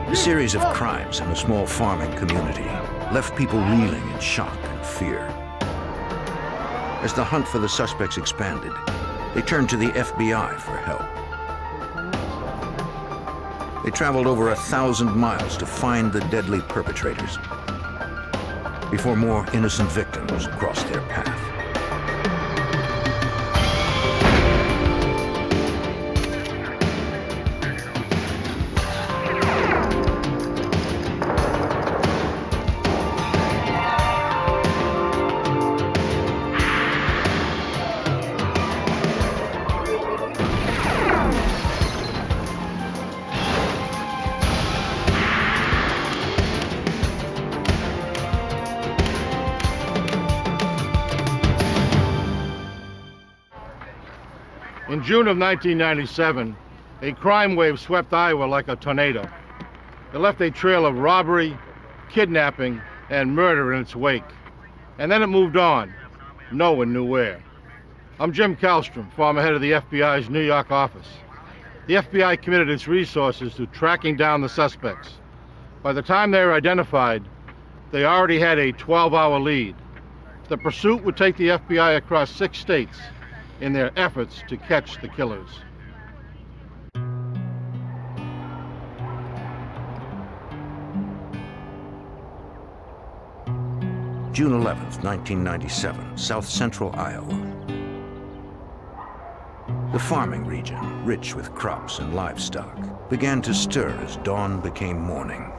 A series of crimes in a small farming community left people reeling in shock and fear. As the hunt for the suspects expanded, they turned to the FBI for help. They traveled over 1,000 miles to find the deadly perpetrators before more innocent victims crossed their path. In June of 1997, a crime wave swept Iowa like a tornado. It left a trail of robbery, kidnapping, and murder in its wake. And then it moved on. No one knew where. I'm Jim Kallstrom, former head of the FBI's New York office. The FBI committed its resources to tracking down the suspects. By the time they were identified, they already had a 12-hour lead. The pursuit would take the FBI across 6 states in their efforts to catch the killers. June 11th, 1997, south central Iowa. The farming region, rich with crops and livestock, began to stir as dawn became morning.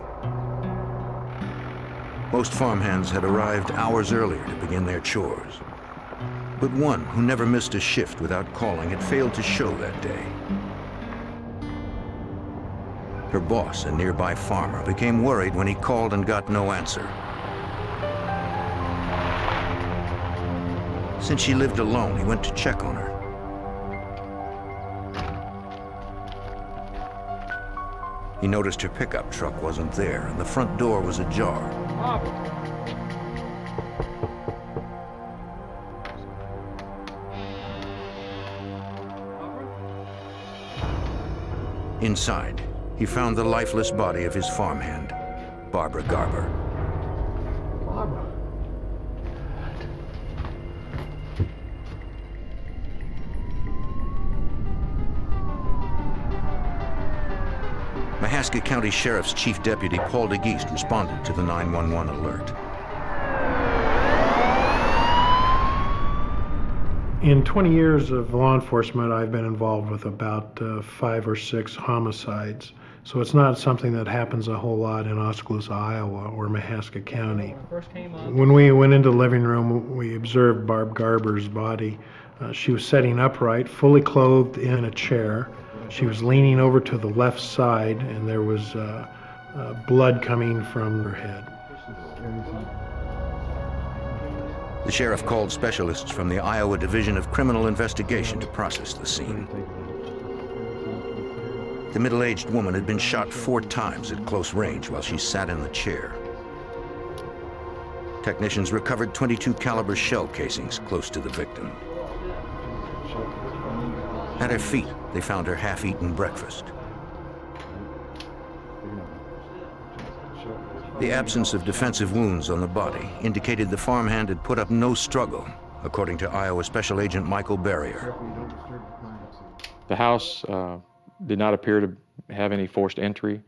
Most farmhands had arrived hours earlier to begin their chores. But one who never missed a shift without calling had failed to show that day. Her boss, a nearby farmer, became worried when he called and got no answer. Since she lived alone, he went to check on her. He noticed her pickup truck wasn't there, and the front door was ajar. Inside, he found the lifeless body of his farmhand, Barbara Garber. Barbara. Mahaska County Sheriff's Chief Deputy Paul DeGeest responded to the 911 alert. In 20 years of law enforcement, I've been involved with about 5 or 6 homicides. So it's not something that happens a whole lot in Oskaloosa, Iowa, or Mahaska County. When we went into the living room, we observed Barb Garber's body. She was sitting upright, fully clothed in a chair. She was leaning over to the left side, and there was blood coming from her head. The sheriff called specialists from the Iowa Division of Criminal Investigation to process the scene. The middle-aged woman had been shot 4 times at close range while she sat in the chair. Technicians recovered .22 caliber shell casings close to the victim. At her feet, they found her half-eaten breakfast. The absence of defensive wounds on the body indicated the farmhand had put up no struggle, according to Iowa Special Agent Michael Barrier. The house did not appear to have any forced entry.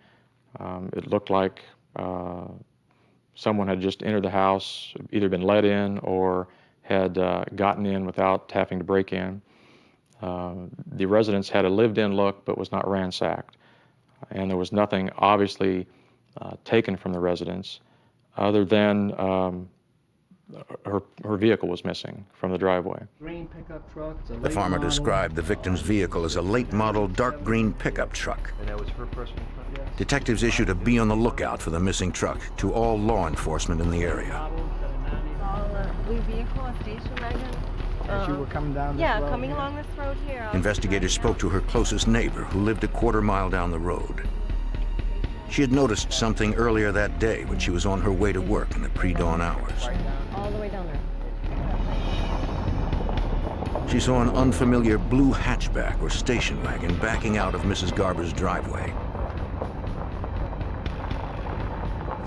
It looked like someone had just entered the house, either been let in or had gotten in without having to break in. The residence had a lived-in look but was not ransacked, and there was nothing obviously taken from the residence other than her vehicle was missing from the driveway. Green pickup truck. The farmer described the victim's vehicle as a late-model dark green pickup truck. And that was her personal truck? Yeah. Detectives issued a be on the lookout for the missing truck to all law enforcement in the area. Vehicle, a station wagon. As you were coming down this road? Yeah, coming along this road here. Investigators spoke to her closest neighbor, who lived a quarter-mile down the road. She had noticed something earlier that day when she was on her way to work in the pre-dawn hours. All the way down there. She saw an unfamiliar blue hatchback or station wagon backing out of Mrs. Garber's driveway.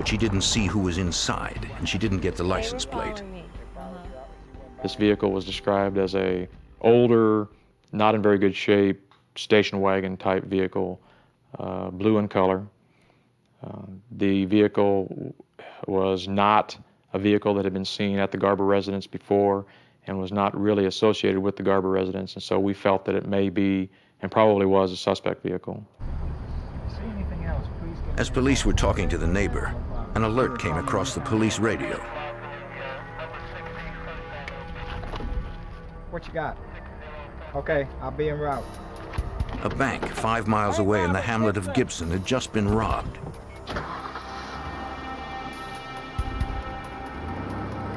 but she didn't see who was inside, and she didn't get the license plate. This vehicle was described as a older, not in very good shape, station wagon type vehicle, blue in color. The vehicle was not a vehicle that had been seen at the Garber residence before and was not really associated with the Garber residence, and so we felt that it may be, and probably was, a suspect vehicle. As police were talking to the neighbor, an alert came across the police radio. What you got? Okay, I'll be en route. A bank 5 miles away in the hamlet of Gibson had just been robbed.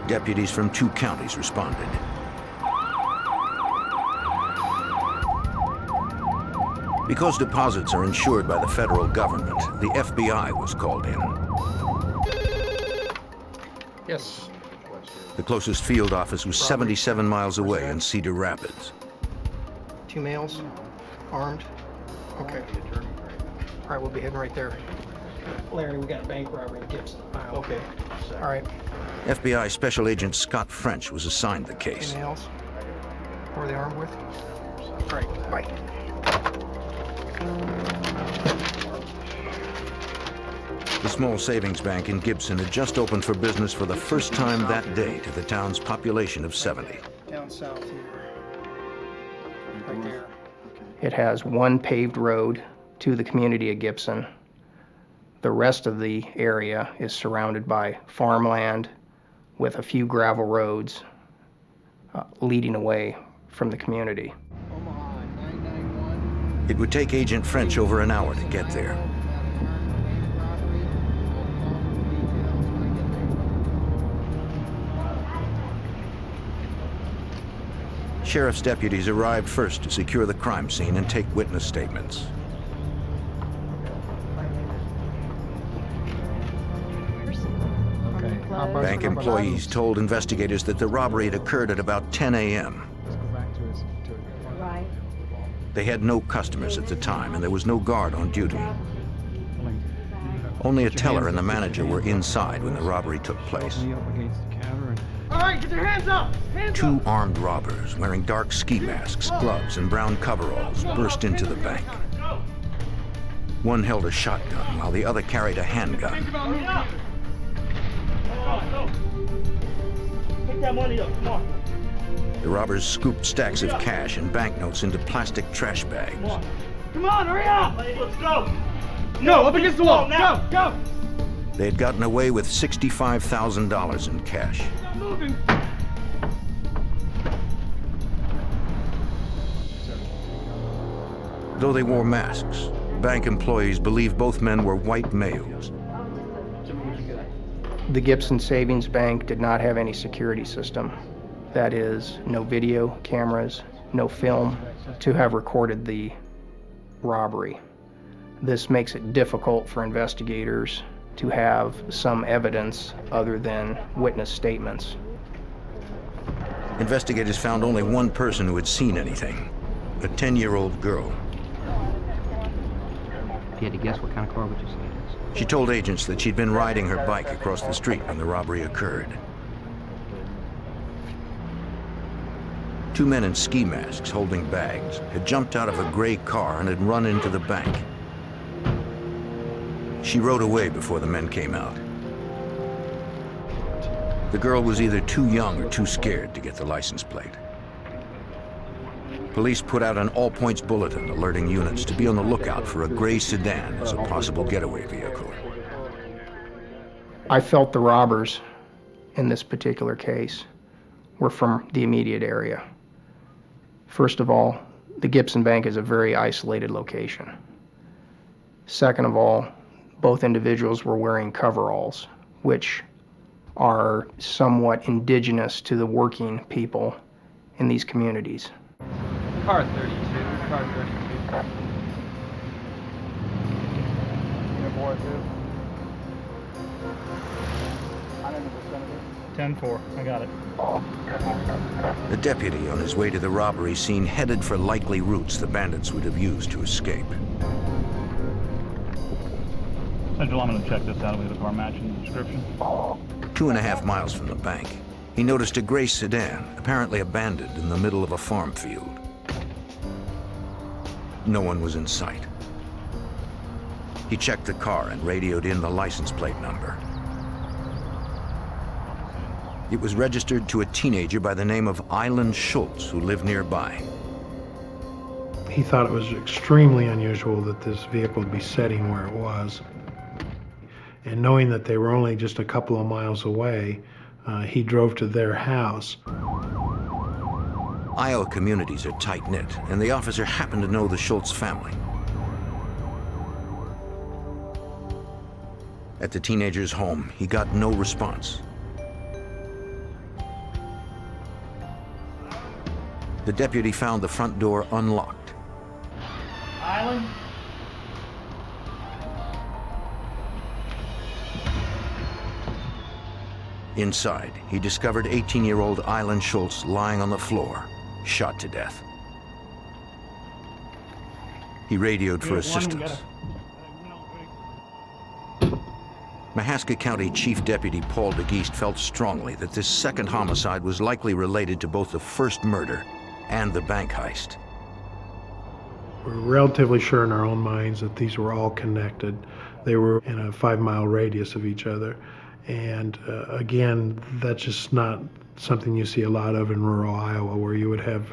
Deputies from 2 counties responded. Because deposits are insured by the federal government, the FBI was called in. Yes. The closest field office was 77 miles away in Cedar Rapids. 2 males, armed. Okay. All right, we'll be heading right there. Larry, we got a bank robbery in Gibson. Okay. All right. FBI Special Agent Scott French was assigned the 2 case. males. Who are they armed with? All right, bye. The small savings bank in Gibson had just opened for business for the first time that day to the town's population of 70. Down south here. Right there. It has 1 paved road to the community of Gibson. The rest of the area is surrounded by farmland with a few gravel roads leading away from the community. It would take Agent French over an hour to get there. Sheriff's deputies arrived first to secure the crime scene and take witness statements. Bank employees told investigators that the robbery had occurred at about 10 a.m. Right. They had no customers at the time, and there was no guard on duty. Only a teller and the manager were inside when the robbery took place. All right, get your hands up! Hands 2 armed robbers wearing dark ski masks, gloves, and brown coveralls burst into the bank. One held a shotgun while the other carried a handgun. Pick that money up, come on. The robbers scooped stacks of cash and banknotes into plastic trash bags. Come on, hurry up! Let's go! No, up against the wall! Go, go! They had gotten away with $65,000 in cash. Moving! Though they wore masks, bank employees believed both men were white males. The Gibson Savings Bank did not have any security system. That is, no video cameras, no film to have recorded the robbery. This makes it difficult for investigators to have some evidence other than witness statements. Investigators found only one person who had seen anything, a 10-year-old girl. If you had to guess, what kind of car would you say it is? She told agents that she'd been riding her bike across the street when the robbery occurred. 2 men in ski masks holding bags had jumped out of a gray car and had run into the bank. She rode away before the men came out. The girl was either too young or too scared to get the license plate. Police put out an all-points bulletin alerting units to be on the lookout for a gray sedan as a possible getaway vehicle. I felt the robbers in this particular case were from the immediate area. First of all, the Gibson Bank is a very isolated location. Second of all, both individuals were wearing coveralls, which are somewhat indigenous to the working people in these communities. Car 32, car 32. Get aboard, dude. 10-4, I got it. The deputy on his way to the robbery scene headed for likely routes the bandits would have used to escape. Central, I'm going to check this out. We have a car matching the description. 2.5 miles from the bank, he noticed a gray sedan, apparently abandoned in the middle of a farm field. No one was in sight. He checked the car and radioed in the license plate number. It was registered to a teenager by the name of Island Schultz, who lived nearby. He thought it was extremely unusual that this vehicle would be sitting where it was. And knowing that they were only just a couple of miles away, he drove to their house. Iowa communities are tight-knit, and the officer happened to know the Schultz family. At the teenager's home, he got no response. The deputy found the front door unlocked. Island? Inside, he discovered 18-year-old Island Schultz lying on the floor, shot to death. He radioed for assistance. Mahaska County Chief Deputy Paul DeGeest felt strongly that this second homicide was likely related to both the first murder and the bank heist. We're relatively sure in our own minds that these were all connected. They were in a 5-mile radius of each other. And again, that's just not something you see a lot of in rural Iowa, where you would have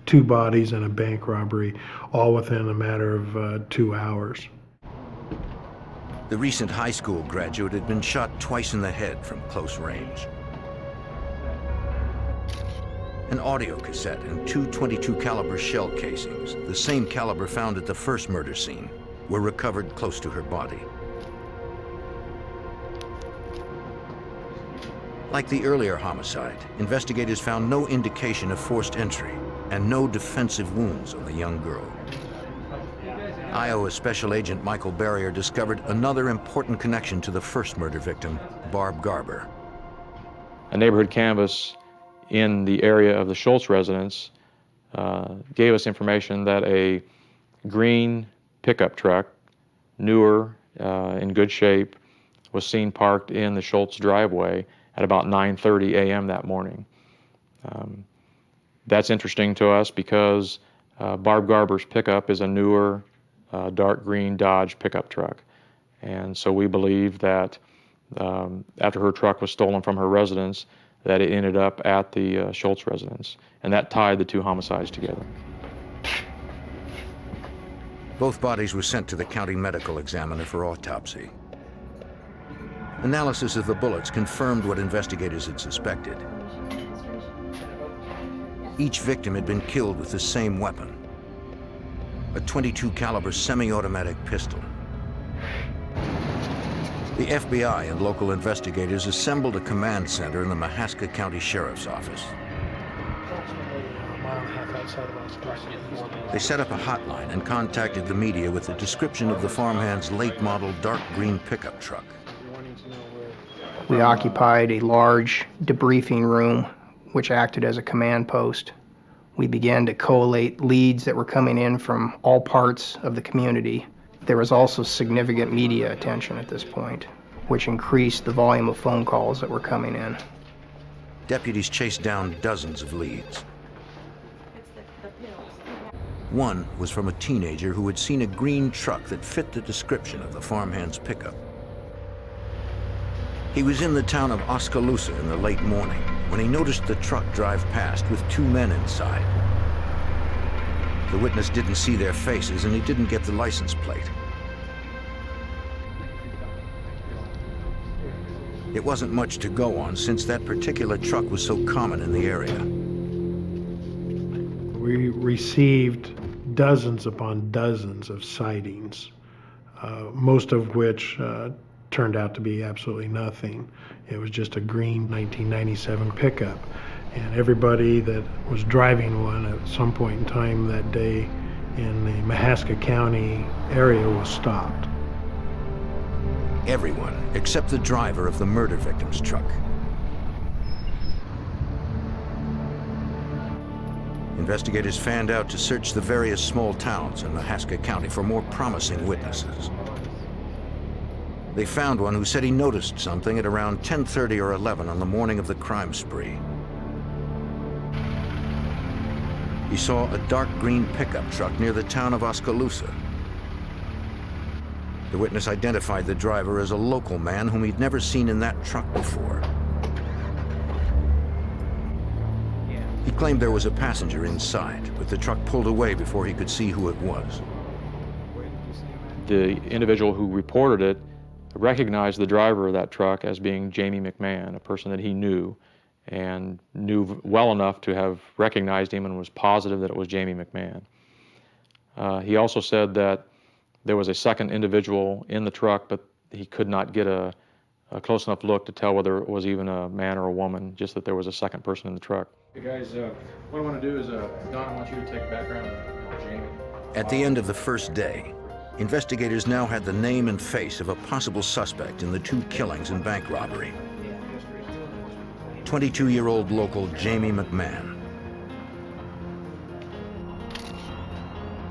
2 bodies and a bank robbery all within a matter of 2 hours. The recent high school graduate had been shot twice in the head from close range. An audio cassette and 2 .22 caliber shell casings, the same caliber found at the first murder scene, were recovered close to her body. Like the earlier homicide, investigators found no indication of forced entry and no defensive wounds on the young girl. Iowa Special Agent Michael Barrier discovered another important connection to the first murder victim, Barb Garber. A neighborhood canvass in the area of the Schultz residence gave us information that a green pickup truck, newer, in good shape, was seen parked in the Schultz driveway at about 9:30 a.m. that morning. That's interesting to us because Barb Garber's pickup is a newer, dark green Dodge pickup truck. And so we believe that after her truck was stolen from her residence, that it ended up at the Schultz residence. And that tied the 2 homicides together. Both bodies were sent to the county medical examiner for autopsy. Analysis of the bullets confirmed what investigators had suspected. Each victim had been killed with the same weapon, a .22 caliber semi-automatic pistol. The FBI and local investigators assembled a command center in the Mahaska County Sheriff's Office. They set up a hotline and contacted the media with a description of the farmhand's late model dark green pickup truck. We occupied a large debriefing room which acted as a command post. We began to collate leads that were coming in from all parts of the community. There was also significant media attention at this point, which increased the volume of phone calls that were coming in. Deputies chased down dozens of leads. One was from a teenager who had seen a green truck that fit the description of the farmhand's pickup. He was in the town of Oskaloosa in the late morning when he noticed the truck drive past with 2 men inside. The witness didn't see their faces and he didn't get the license plate. It wasn't much to go on since that particular truck was so common in the area. We received dozens upon dozens of sightings, most of which turned out to be absolutely nothing. It was just a green 1997 pickup. And everybody that was driving one at some point in time that day in the Mahaska County area was stopped. Everyone except the driver of the murder victim's truck. Investigators fanned out to search the various small towns in Mahaska County for more promising witnesses. They found one who said he noticed something at around 10:30 or 11 on the morning of the crime spree. He saw a dark green pickup truck near the town of Oskaloosa. The witness identified the driver as a local man whom he'd never seen in that truck before. He claimed there was a passenger inside, but the truck pulled away before he could see who it was. The individual who reported it recognized the driver of that truck as being Jamie McMahon, a person that he knew, and knew well enough to have recognized him and was positive that it was Jamie McMahon. He also said that there was a second individual in the truck, but he could not get a close enough look to tell whether it was even a man or a woman, just that there was a second person in the truck. Hey guys, what I want to do is, Don, I want you to take background on Jamie. At the end of the first day, investigators now had the name and face of a possible suspect in the 2 killings and bank robbery. 22-year-old local Jamie McMahon.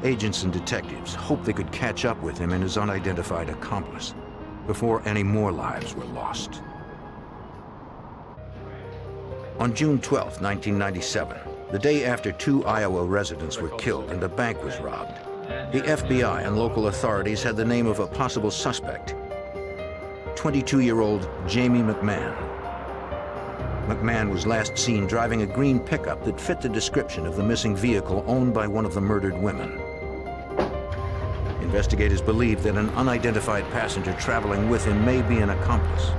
Agents and detectives hoped they could catch up with him and his unidentified accomplice before any more lives were lost. On June 12, 1997, the day after 2 Iowa residents were killed and a bank was robbed, the FBI and local authorities had the name of a possible suspect, 22-year-old Jamie McMahon. McMahon was last seen driving a green pickup that fit the description of the missing vehicle owned by one of the murdered women. Investigators believe that an unidentified passenger traveling with him may be an accomplice.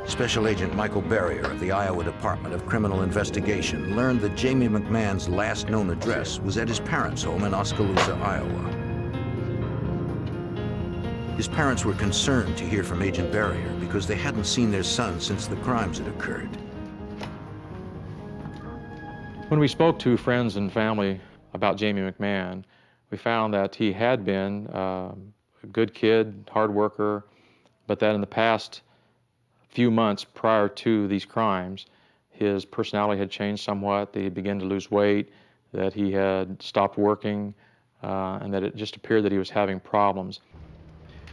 Special Agent Michael Barrier of the Iowa Department of Criminal Investigation learned that Jamie McMahon's last known address was at his parents' home in Oskaloosa, Iowa. His parents were concerned to hear from Agent Barrier because they hadn't seen their son since the crimes had occurred. When we spoke to friends and family about Jamie McMahon, we found that he had been a good kid, hard worker, but that in the past few months prior to these crimes, his personality had changed somewhat, that he began to lose weight, that he had stopped working, and that it just appeared that he was having problems.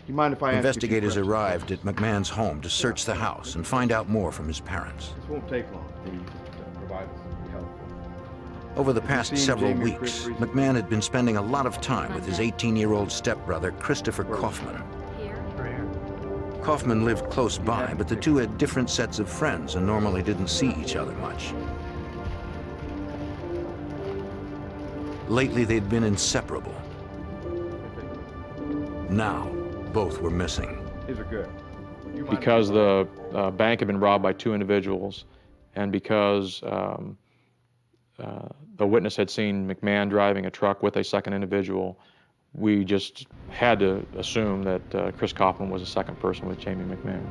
You mind if I Investigators arrived at McMahon's home to search the house and find out more from his parents. This won't take long. Provide help. Over the past several weeks, McMahon had been spending a lot of time with his 18-year-old stepbrother, Christopher Kaufman. Kaufman lived close by, but the two had different sets of friends and normally didn't see each other much. Lately, they'd been inseparable. Now, both were missing. These are good. Because the bank had been robbed by 2 individuals, and because the witness had seen McMahon driving a truck with a second individual, we just had to assume that Chris Kaufman was the second person with Jamie McMahon.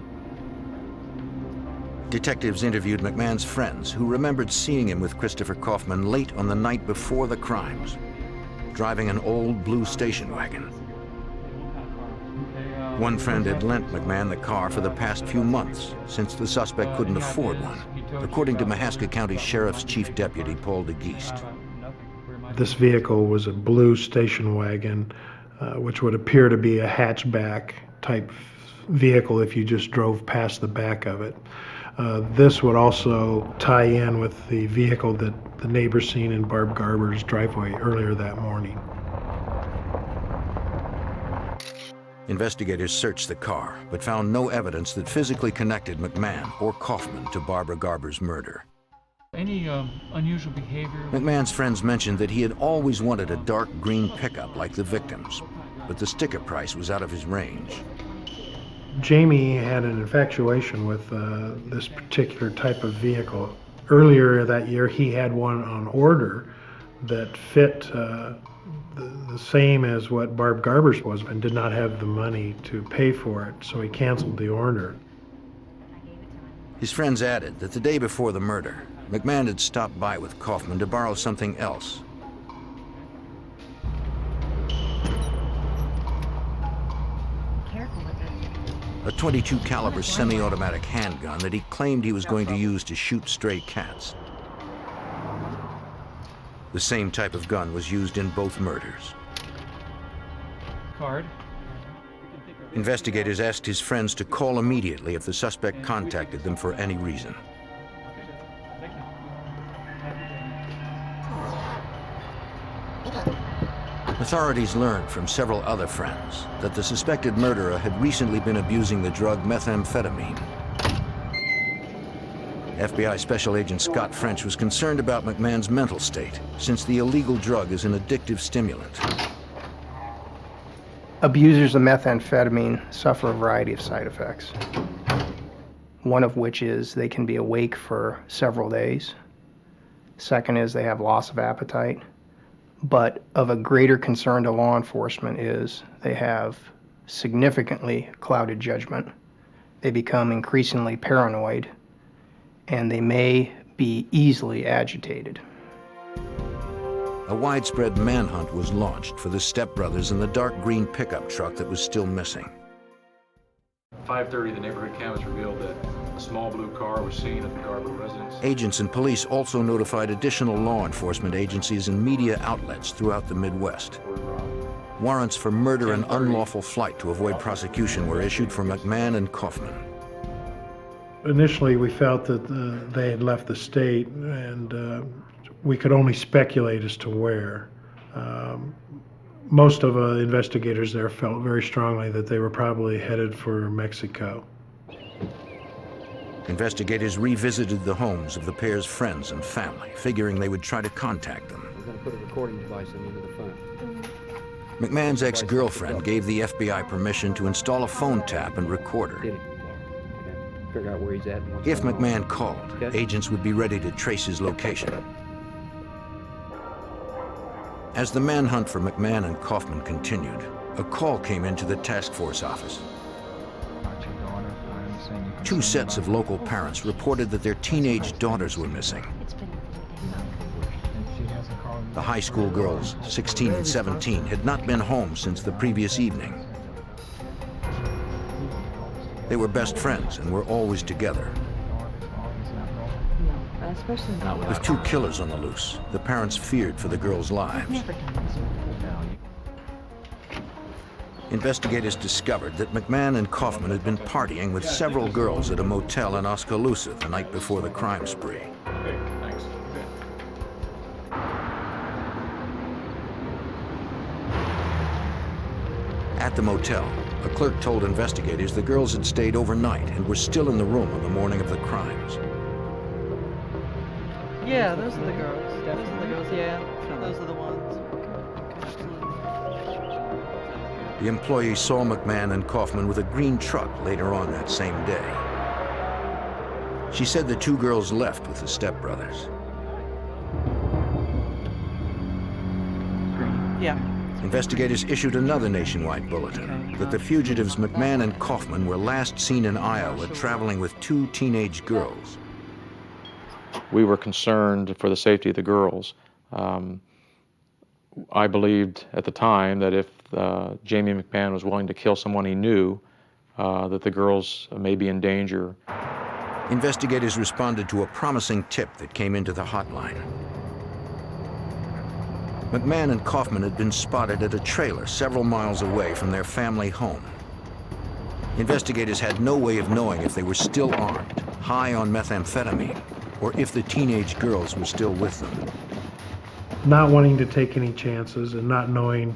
Detectives interviewed McMahon's friends who remembered seeing him with Christopher Kaufman late on the night before the crimes, driving an old blue station wagon. One friend had lent McMahon the car for the past few months, since the suspect couldn't afford one, according to Mahaska County Sheriff's Chief Deputy Paul DeGeest. This vehicle was a blue station wagon, which would appear to be a hatchback type vehicle if you just drove past the back of it. This would also tie in with the vehicle that the neighbors seen in Barb Garber's driveway earlier that morning. Investigators searched the car, but found no evidence that physically connected McMahon or Kaufman to Barbara Garber's murder. Any unusual behavior? McMahon's friends mentioned that he had always wanted a dark green pickup like the victims, but the sticker price was out of his range. Jamie had an infatuation with this particular type of vehicle. Earlier that year, he had one on order that fit the same as what Barb Garber's was and did not have the money to pay for it, so he canceled the order. His friends added that the day before the murder, McMahon had stopped by with Kaufman to borrow something else. A .22 caliber semi-automatic handgun that he claimed he was going to use to shoot stray cats. The same type of gun was used in both murders. Card. Investigators asked his friends to call immediately if the suspect contacted them for any reason. Authorities learned from several other friends that the suspected murderer had recently been abusing the drug methamphetamine. FBI Special Agent Scott French was concerned about McMahon's mental state, since the illegal drug is an addictive stimulant. Abusers of methamphetamine suffer a variety of side effects, one of which is they can be awake for several days. Second is they have loss of appetite. But of a greater concern to law enforcement is they have significantly clouded judgment. They become increasingly paranoid, and they may be easily agitated. A widespread manhunt was launched for the stepbrothers in the dark green pickup truck that was still missing. 5:30, the neighborhood canvas revealed that a small blue car was seen at the Garber residence. Agents and police also notified additional law enforcement agencies and media outlets throughout the Midwest. Warrants for murder and unlawful flight to avoid prosecution were issued for McMahon and Kaufman. Initially, we felt that they had left the state, and we could only speculate as to where. Most of investigators there felt very strongly that they were probably headed for Mexico. Investigators revisited the homes of the pair's friends and family, figuring they would try to contact them. We're going to put a recording device into the phone. McMahon's ex-girlfriend gave the FBI permission to install a phone tap and recorder. Okay. Figure out where he's at. If McMahon called, agents would be ready to trace his location. As the manhunt for McMahon and Kaufman continued, a call came into the task force office. Two sets of local parents reported that their teenage daughters were missing. The high school girls, 16 and 17, had not been home since the previous evening. They were best friends and were always together. With two killers on the loose, the parents feared for the girls' lives. Investigators discovered that McMahon and Kaufman had been partying with several girls at a motel in Oskaloosa the night before the crime spree. Okay, thanks. At the motel, a clerk told investigators the girls had stayed overnight and were still in the room on the morning of the crimes. Yeah, those are the girls. Those are the girls, yeah. Those are the ones. The employee saw McMahon and Kaufman with a green truck later on that same day. She said the two girls left with the stepbrothers. Yeah. Investigators issued another nationwide bulletin that the fugitives McMahon and Kaufman were last seen in Iowa traveling with two teenage girls. We were concerned for the safety of the girls. I believed at the time that if Jamie McMahon was willing to kill someone he knew, that the girls may be in danger. Investigators responded to a promising tip that came into the hotline. McMahon and Kaufman had been spotted at a trailer several miles away from their family home. Investigators had no way of knowing if they were still armed, high on methamphetamine, or if the teenage girls were still with them. Not wanting to take any chances and not knowing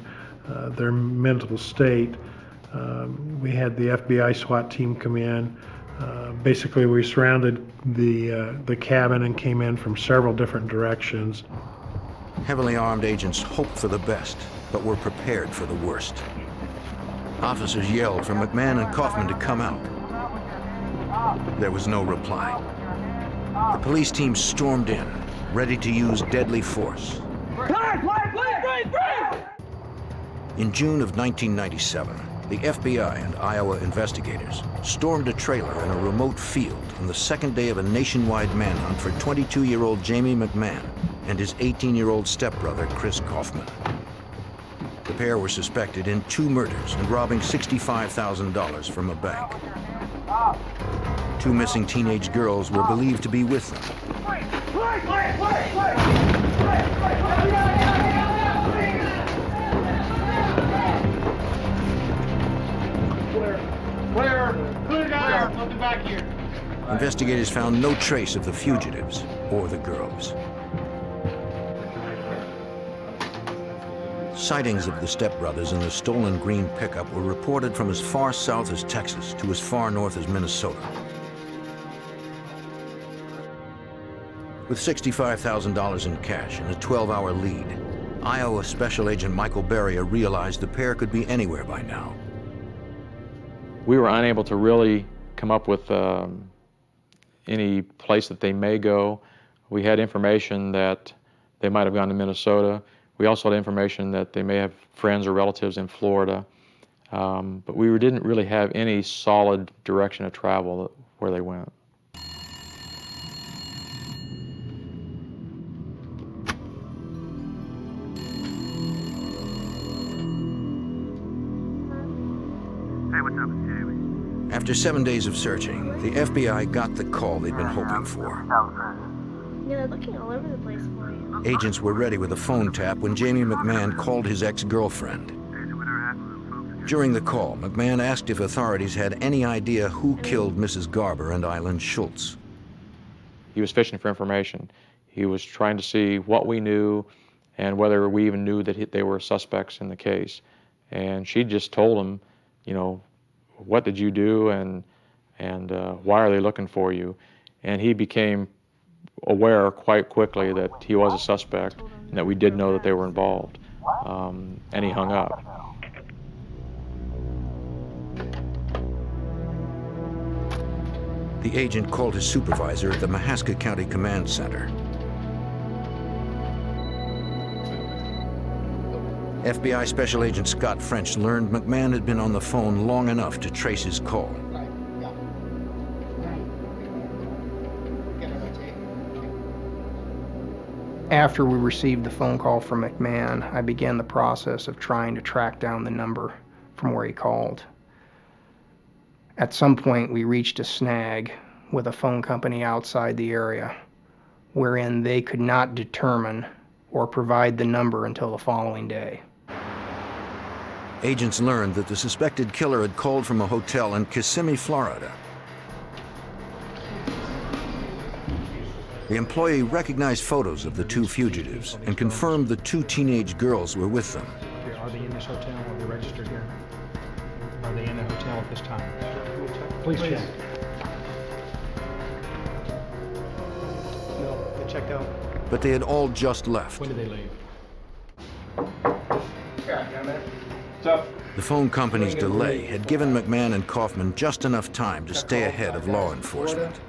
their mental state, we had the FBI SWAT team come in. Basically, we surrounded the cabin and came in from several different directions. Heavily armed agents hoped for the best, but were prepared for the worst. Officers yelled for McMahon and Kaufman to come out. There was no reply. The police team stormed in, ready to use deadly force. In June of 1997, the FBI and Iowa investigators stormed a trailer in a remote field on the second day of a nationwide manhunt for 22-year-old Jamie McMahon and his 18-year-old stepbrother, Chris Kaufman. The pair were suspected in 2 murders and robbing $65,000 from a bank. 2 missing teenage girls were believed to be with them. back here. Investigators found no trace of the fugitives or the girls. Sightings of the stepbrothers in the stolen green pickup were reported from as far south as Texas to as far north as Minnesota. With $65,000 in cash and a 12-hour lead, Iowa Special Agent Michael Beria realized the pair could be anywhere by now. We were unable to really come up with any place that they may go. We had information that they might have gone to Minnesota. We also had information that they may have friends or relatives in Florida. But we didn't really have any solid direction of travel where they went. After 7 days of searching, the FBI got the call they'd been hoping for. Yeah, they're looking all over the place for you. Agents were ready with a phone tap when Jamie McMahon called his ex-girlfriend. During the call, McMahon asked if authorities had any idea who killed Mrs. Garber and Island Schultz. He was fishing for information. He was trying to see what we knew and whether we even knew that they were suspects in the case. And she just told him, you know, what did you do and why are they looking for you? And he became aware quite quickly that he was a suspect and that we did know that they were involved. And he hung up. The agent called his supervisor at the Mahaska County Command Center. FBI Special Agent Scott French learned McMahon had been on the phone long enough to trace his call. After we received the phone call from McMahon, I began the process of trying to track down the number from where he called. At some point, we reached a snag with a phone company outside the area, wherein they could not determine or provide the number until the following day. Agents learned that the suspected killer had called from a hotel in Kissimmee, Florida. The employee recognized photos of the two fugitives and confirmed the two teenage girls were with them. Are they in this hotel? Are they registered here? Are they in the hotel at this time? Please check. No, they checked out. But they had all just left. When did they leave? The phone company's delay had given McMahon and Kaufman just enough time to stay ahead of law enforcement.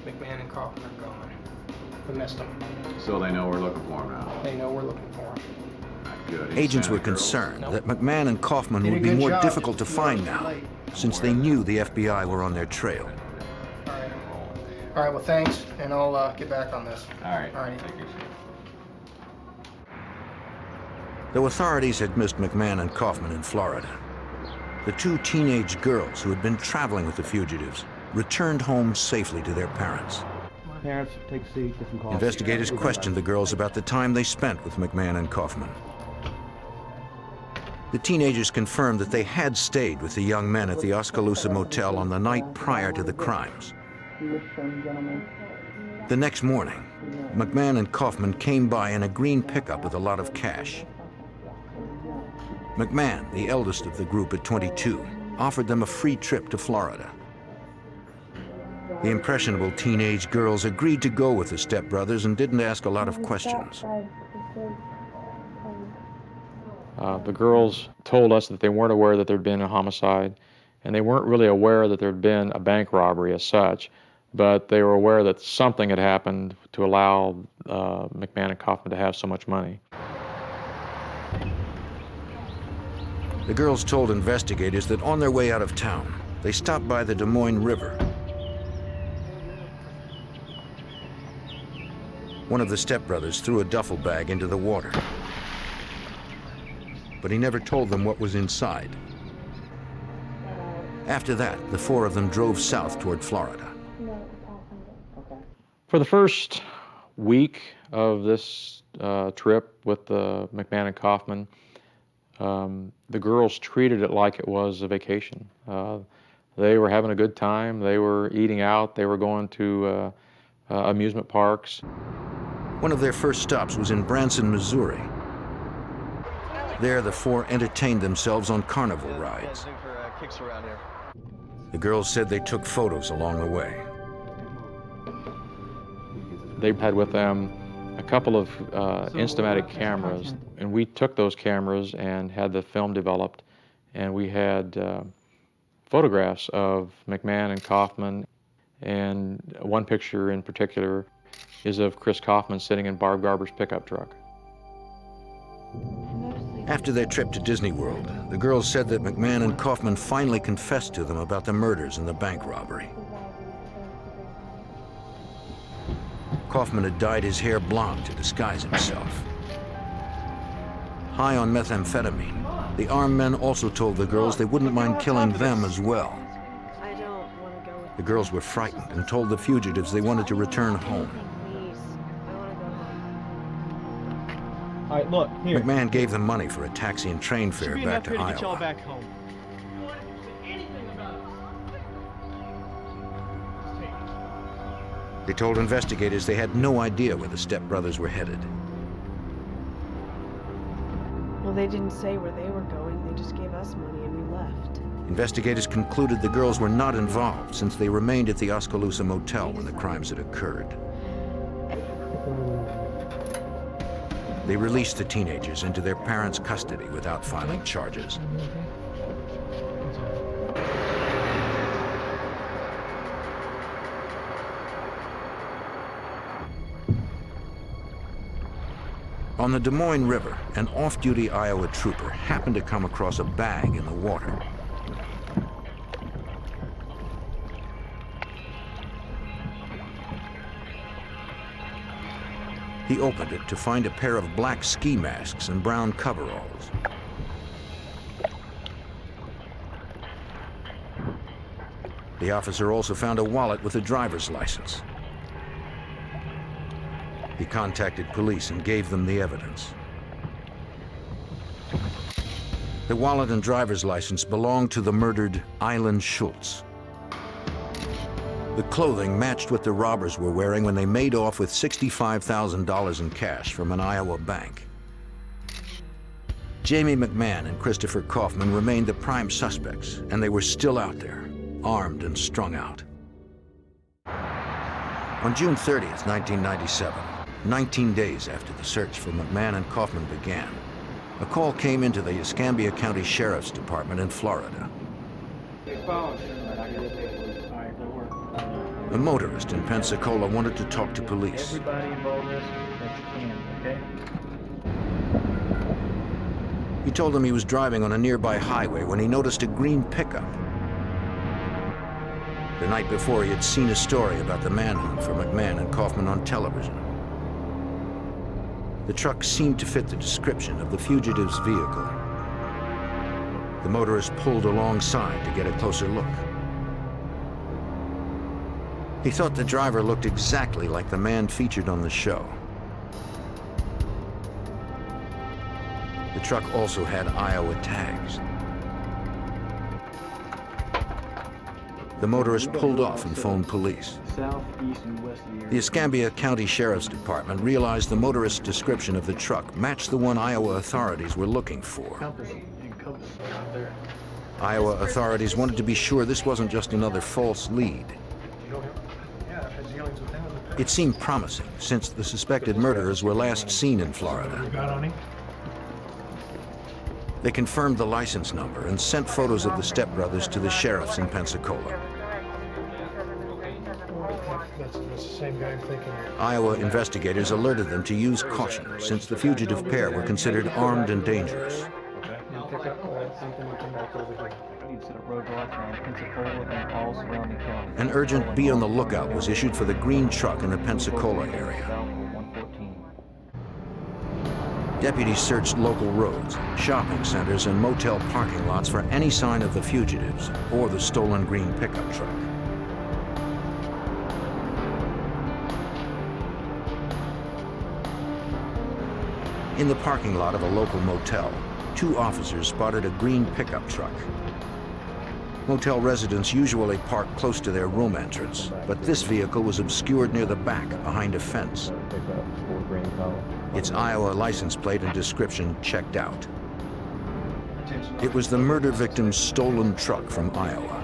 McMahon and Kaufman are gone. We missed them. So they know we're looking for them now. They know we're looking for them. Good. Agents were concerned that McMahon and Kaufman would be more difficult to find now, since they knew the FBI were on their trail. All right, well, thanks, and I'll get back on this. All right. All right. Thank you. Though authorities had missed McMahon and Kaufman in Florida, the two teenage girls who had been traveling with the fugitives returned home safely to their parents. Parents, take a seat, get some coffee. Investigators questioned the girls about the time they spent with McMahon and Kaufman. The teenagers confirmed that they had stayed with the young men at the Oskaloosa Motel on the night prior to the crimes. The next morning, McMahon and Kaufman came by in a green pickup with a lot of cash. McMahon, the eldest of the group at 22, offered them a free trip to Florida. The impressionable teenage girls agreed to go with the stepbrothers and didn't ask a lot of questions. The girls told us that they weren't aware that there'd been a homicide, and they weren't really aware that there'd been a bank robbery as such, but they were aware that something had happened to allow McMahon and Kaufman to have so much money. The girls told investigators that on their way out of town, they stopped by the Des Moines River. One of the stepbrothers threw a duffel bag into the water, but he never told them what was inside. After that, the four of them drove south toward Florida. For the first week of this trip with McMahon and Kaufman, the girls treated it like it was a vacation. They were having a good time. They were eating out. They were going to amusement parks. One of their first stops was in Branson, Missouri. There, the four entertained themselves on carnival rides. The girls said they took photos along the way. They had with them a couple of Instamatic cameras, and we took those cameras and had the film developed, and we had photographs of McMahon and Kaufman, and one picture in particular is of Chris Kaufman sitting in Barb Garber's pickup truck. After their trip to Disney World, the girls said that McMahon and Kaufman finally confessed to them about the murders and the bank robbery. Kaufman had dyed his hair blonde to disguise himself. High on methamphetamine, the armed men also told the girls they wouldn't mind killing them as well. The girls were frightened and told the fugitives they wanted to return home. All right, look, here. McMahon gave them money for a taxi and train fare back to Get y'all Iowa. back home. They told investigators they had no idea where the stepbrothers were headed. Well, they didn't say where they were going. They just gave us money and we left. Investigators concluded the girls were not involved since they remained at the Oskaloosa Motel when the crimes had occurred. They released the teenagers into their parents' custody without filing charges. On the Des Moines River, an off-duty Iowa trooper happened to come across a bag in the water. He opened it to find a pair of black ski masks and brown coveralls. The officer also found a wallet with a driver's license. He contacted police and gave them the evidence. The wallet and driver's license belonged to the murdered Island Schultz. The clothing matched what the robbers were wearing when they made off with $65,000 in cash from an Iowa bank. Jamie McMahon and Christopher Kaufman remained the prime suspects, and they were still out there, armed and strung out. On June 30th, 1997, 19 days after the search for McMahon and Kaufman began, a call came into the Escambia County Sheriff's Department in Florida. A motorist in Pensacola wanted to talk to police. Everybody involved in this that you can, okay? He told them he was driving on a nearby highway when he noticed a green pickup. The night before, he had seen a story about the manhunt for McMahon and Kaufman on television. The truck seemed to fit the description of the fugitive's vehicle. The motorist pulled alongside to get a closer look. He thought the driver looked exactly like the man featured on the show. The truck also had Iowa tags. The motorist pulled off and phoned police. South, east, and west of the The Escambia County Sheriff's Department realized the motorist's description of the truck matched the one Iowa authorities were looking for. Iowa authorities wanted to be sure this wasn't just another false lead. It seemed promising, since the suspected murderers were last seen in Florida. They confirmed the license number and sent photos of the stepbrothers to the sheriffs in Pensacola. That's the same guy I'm thinking of. Iowa investigators alerted them to use caution, since the fugitive pair were considered armed and dangerous. An urgent be on the lookout was issued for the green truck in the Pensacola area. Deputies searched local roads, shopping centers, and motel parking lots for any sign of the fugitives or the stolen green pickup truck. In the parking lot of a local motel, two officers spotted a green pickup truck. Motel residents usually park close to their room entrance, but this vehicle was obscured near the back behind a fence. Its Iowa license plate and description checked out. It was the murder victim's stolen truck from Iowa.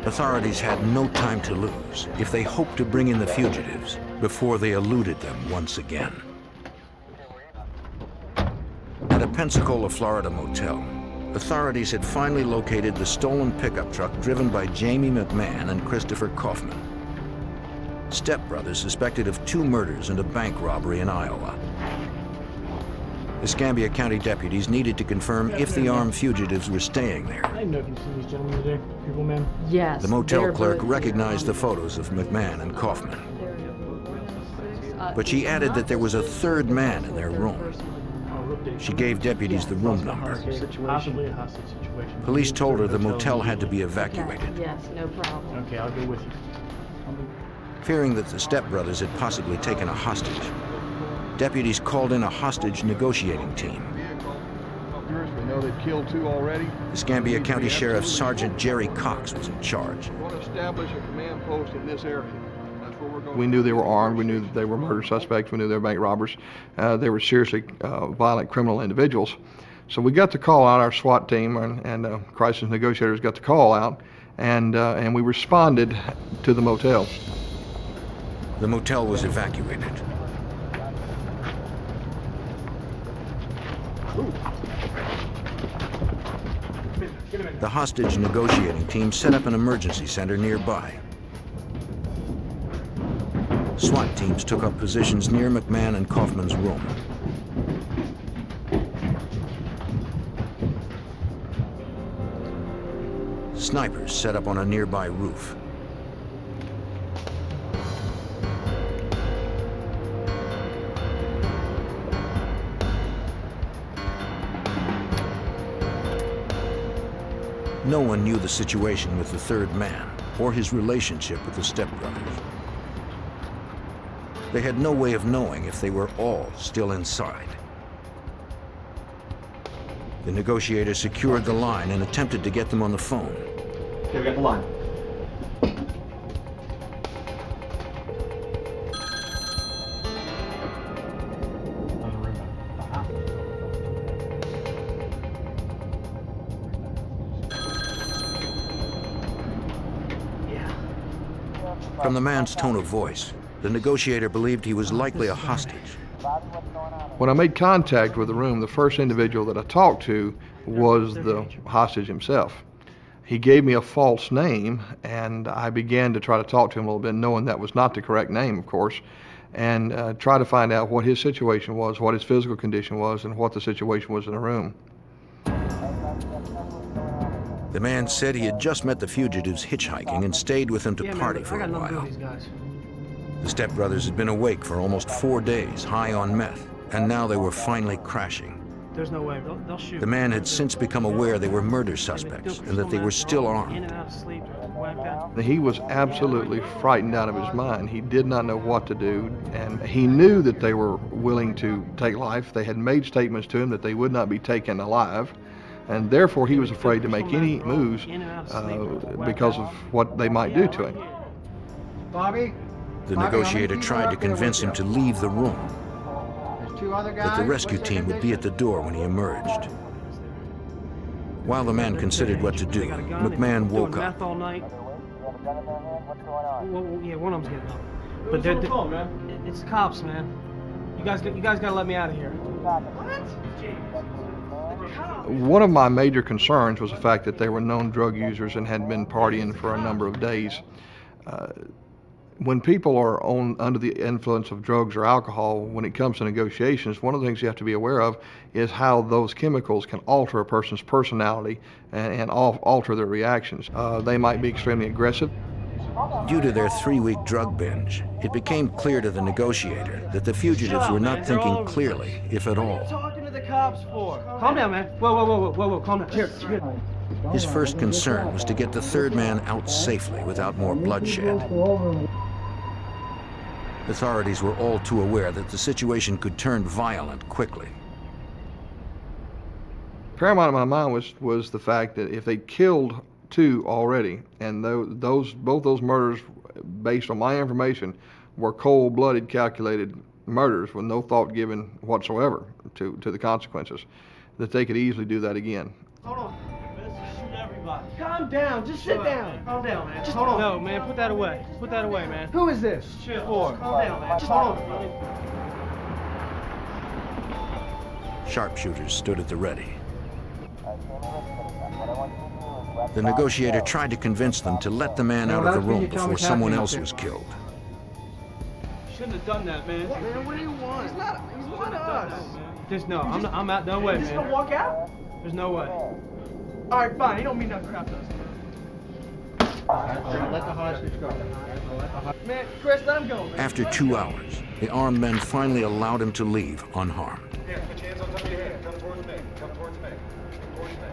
Authorities had no time to lose if they hoped to bring in the fugitives before they eluded them once again. At a Pensacola, Florida motel, authorities had finally located the stolen pickup truck driven by Jamie McMahon and Christopher Kaufman, stepbrothers suspected of 2 murders and a bank robbery in Iowa. Escambia County deputies needed to confirm if the armed fugitives were staying there. I didn't know if you've seen these gentlemen today, people, man. Yes. The motel clerk recognized the photos of McMahon and Kaufman, but she added that there was a 3rd man in their room. She gave deputies the room number. Possibly a hostage situation. Police told her the motel had to be evacuated. Yes, no problem. Okay, I'll go with you. Fearing that the stepbrothers had possibly taken a hostage, deputies called in a hostage negotiating team. We know they've killed 2 already. Escambia County Sheriff Sergeant Jerry Cox was in charge. We want to establish a command post in this area. That's where we're going. We knew they were armed. We knew that they were murder suspects. We knew they were bank robbers. They were seriously violent criminal individuals. So we got the call out. Our SWAT team and crisis negotiators got the call out, and we responded to the motel. The motel was evacuated. The hostage negotiating team set up an emergency center nearby. SWAT teams took up positions near McMahon and Kaufman's room. Snipers set up on a nearby roof. No one knew the situation with the 3rd man or his relationship with the stepbrothers. They had no way of knowing if they were all still inside. The negotiator secured the line and attempted to get them on the phone. Okay, we got the line. From the man's tone of voice, the negotiator believed he was likely a hostage. When I made contact with the room, the first individual that I talked to was the hostage himself. He gave me a false name, and I began to try to talk to him a little bit, knowing that was not the correct name, of course, and try to find out what his situation was, what his physical condition was, and what the situation was in the room. The man said he had just met the fugitives hitchhiking and stayed with them to party for a while. The stepbrothers had been awake for almost 4 days, high on meth, and now they were finally crashing. There's no way. They'll shoot. The man had since become aware they were murder suspects and that they were still armed. He was absolutely frightened out of his mind. He did not know what to do, and he knew that they were willing to take life. They had made statements to him that they would not be taken alive, and therefore he was afraid to make any moves because of what they might do to him. Bobby? The negotiator tried to convince him to leave the room, that the rescue team would be at the door when he emerged. While the man considered what to do, McMahon woke up. All night. Well, yeah, one of them's getting up. But it's the cops, man. You guys gotta let me out of here. One of my major concerns was the fact that they were known drug users and had been partying for a number of days. When people are under the influence of drugs or alcohol, when it comes to negotiations, one of the things you have to be aware of is how those chemicals can alter a person's personality and alter their reactions. They might be extremely aggressive. Due to their 3-week drug binge, it became clear to the negotiator that the fugitives were not thinking clearly, if at all. What are you talking to the cops for? Calm down, man. Whoa, calm down. Here. His first concern was to get the 3rd man out safely without more bloodshed. Authorities were all too aware that the situation could turn violent quickly. Paramount in my mind was the fact that if they killed 2 already, and both those murders, based on my information, were cold-blooded, calculated murders with no thought given whatsoever to the consequences, that they could easily do that again. Hold on. Let's shoot everybody. Calm down. Just sit down. Calm down, man. Just hold on. No, man. Put that away. Put that away, man. Who is this? Chill. For? Calm down, man. Just hold on. Sharpshooters stood at the ready. The negotiator tried to convince them to let the man out of the room before someone else was killed. Shouldn't have done that, man. Man, what do you want? He's one of us. There's no, I'm out. No way, man. He's gonna walk out? There's no way. All right, fine. He don't mean nothing crap to us. Let the hostage go. Man, Chris, let him go. Man. After 2 hours, the armed men finally allowed him to leave unharmed. Here, put your hands on top of your head. Come towards me. Come towards me. Come towards me.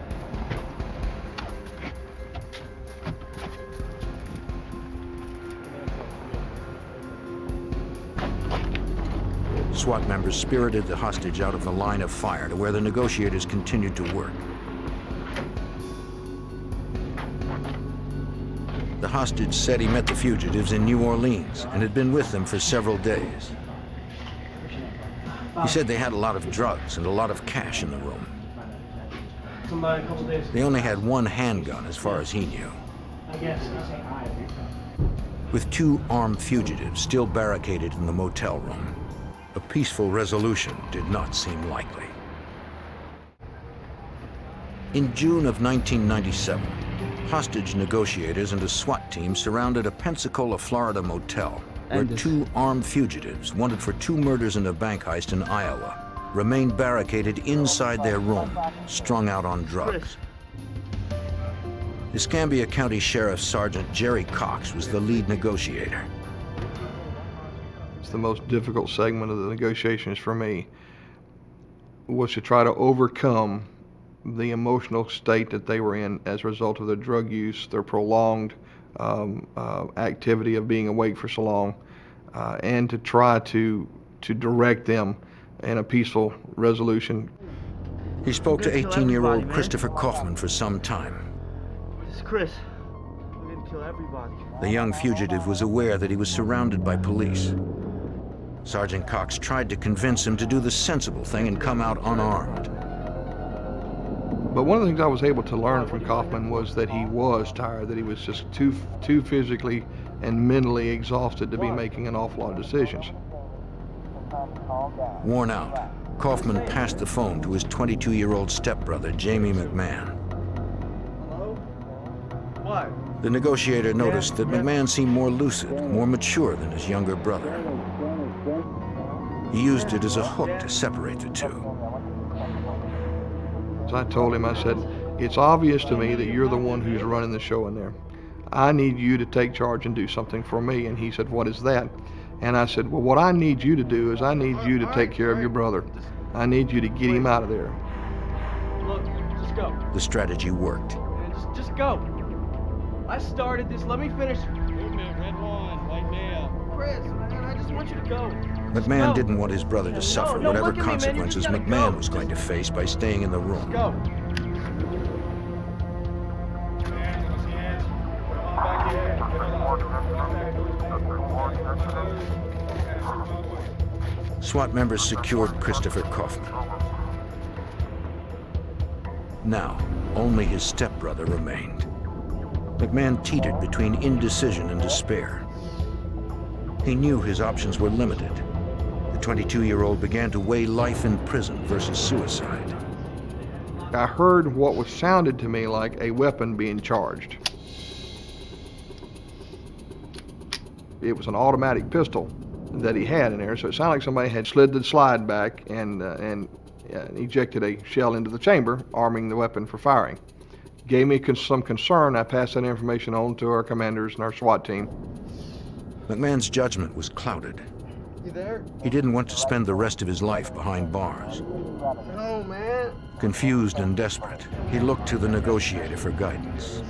SWAT members spirited the hostage out of the line of fire to where the negotiators continued to work. The hostage said he met the fugitives in New Orleans and had been with them for several days. He said they had a lot of drugs and a lot of cash in the room. Somebody a couple days. They only had 1 handgun as far as he knew. I guess. With 2 armed fugitives still barricaded in the motel room, a peaceful resolution did not seem likely. In June of 1997, hostage negotiators and a SWAT team surrounded a Pensacola, Florida motel where 2 armed fugitives wanted for 2 murders and a bank heist in Iowa remained barricaded inside their room, strung out on drugs. Escambia County Sheriff Sergeant Jerry Cox was the lead negotiator. The most difficult segment of the negotiations for me was to try to overcome the emotional state that they were in as a result of their drug use, their prolonged activity of being awake for so long, and to try to direct them in a peaceful resolution. He spoke to 18-year-old Christopher Kaufman for some time. This is Chris. We're gonna kill everybody. The young fugitive was aware that he was surrounded by police. Sergeant Cox tried to convince him to do the sensible thing and come out unarmed. But one of the things I was able to learn from Kaufman was that he was tired, that he was just too physically and mentally exhausted to be making an awful lot of decisions. Worn out, Kaufman passed the phone to his 22-year-old stepbrother, Jamie McMahon. Hello? What? The negotiator noticed that McMahon seemed more lucid, more mature than his younger brother. He used it as a hook to separate the 2. So I told him, I said, it's obvious to me that you're the one who's running the show in there. I need you to take charge and do something for me. And he said, what is that? And I said, well, what I need you to do is I need you to take care of your brother. I need you to get him out of there. Look, just go. The strategy worked. Man, just go. I started this. Let me finish. Movement, red one, white male. Chris, man, I just want you to go. McMahon didn't want his brother to suffer No, whatever look at me, man. You consequences just gotta McMahon go. was going to face by staying in the room. Go. SWAT members secured Christopher Kaufman. Now, only his stepbrother remained. McMahon teetered between indecision and despair. He knew his options were limited. The 22-year-old began to weigh life in prison versus suicide. I heard what sounded to me like a weapon being charged. It was an automatic pistol that he had in there, so it sounded like somebody had slid the slide back and ejected a shell into the chamber, arming the weapon for firing. Gave me some concern. I passed that information on to our commanders and our SWAT team. McMahon's judgment was clouded. You there? He didn't want to spend the rest of his life behind bars. No, man. Confused and desperate, he looked to the negotiator for guidance.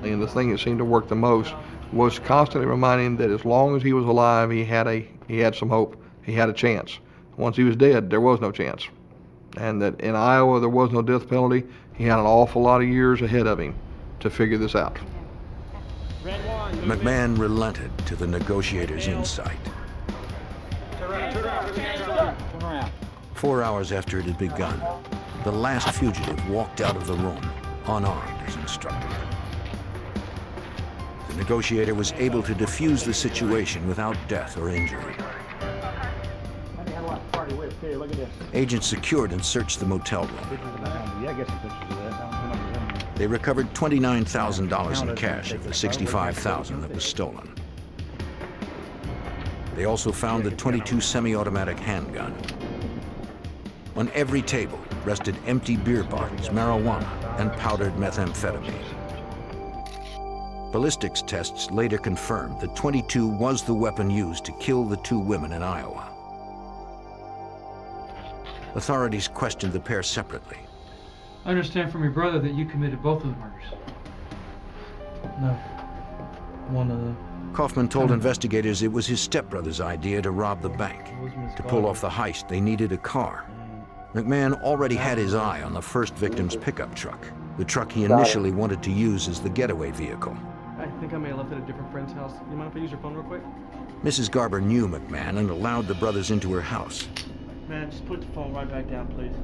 And the thing that seemed to work the most was constantly reminding him that as long as he was alive, he had some hope. He had a chance. Once he was dead, there was no chance. and that in Iowa there was no death penalty. He had an awful lot of years ahead of him to figure this out. McMahon relented to the negotiators' insight. 4 hours after it had begun, the last fugitive walked out of the room, unarmed as instructed. The negotiator was able to defuse the situation without death or injury. Agents secured and searched the motel room. They recovered $29,000 in cash of the $65,000 that was stolen. They also found the .22 semi-automatic handgun. On every table rested empty beer bottles, marijuana, and powdered methamphetamine. Ballistics tests later confirmed that .22 was the weapon used to kill the 2 women in Iowa. Authorities questioned the pair separately. I understand from your brother that you committed both of the murders. No. One of them. Kaufman told investigators it was his stepbrother's idea to rob the bank. To pull off the heist, they needed a car. McMahon already had his eye on the first victim's pickup truck, the truck he initially wanted to use as the getaway vehicle. I think I may have left it at a different friend's house. You mind if I use your phone real quick? Mrs. Garber knew McMahon and allowed the brothers into her house. Man, just put the phone right back down, please.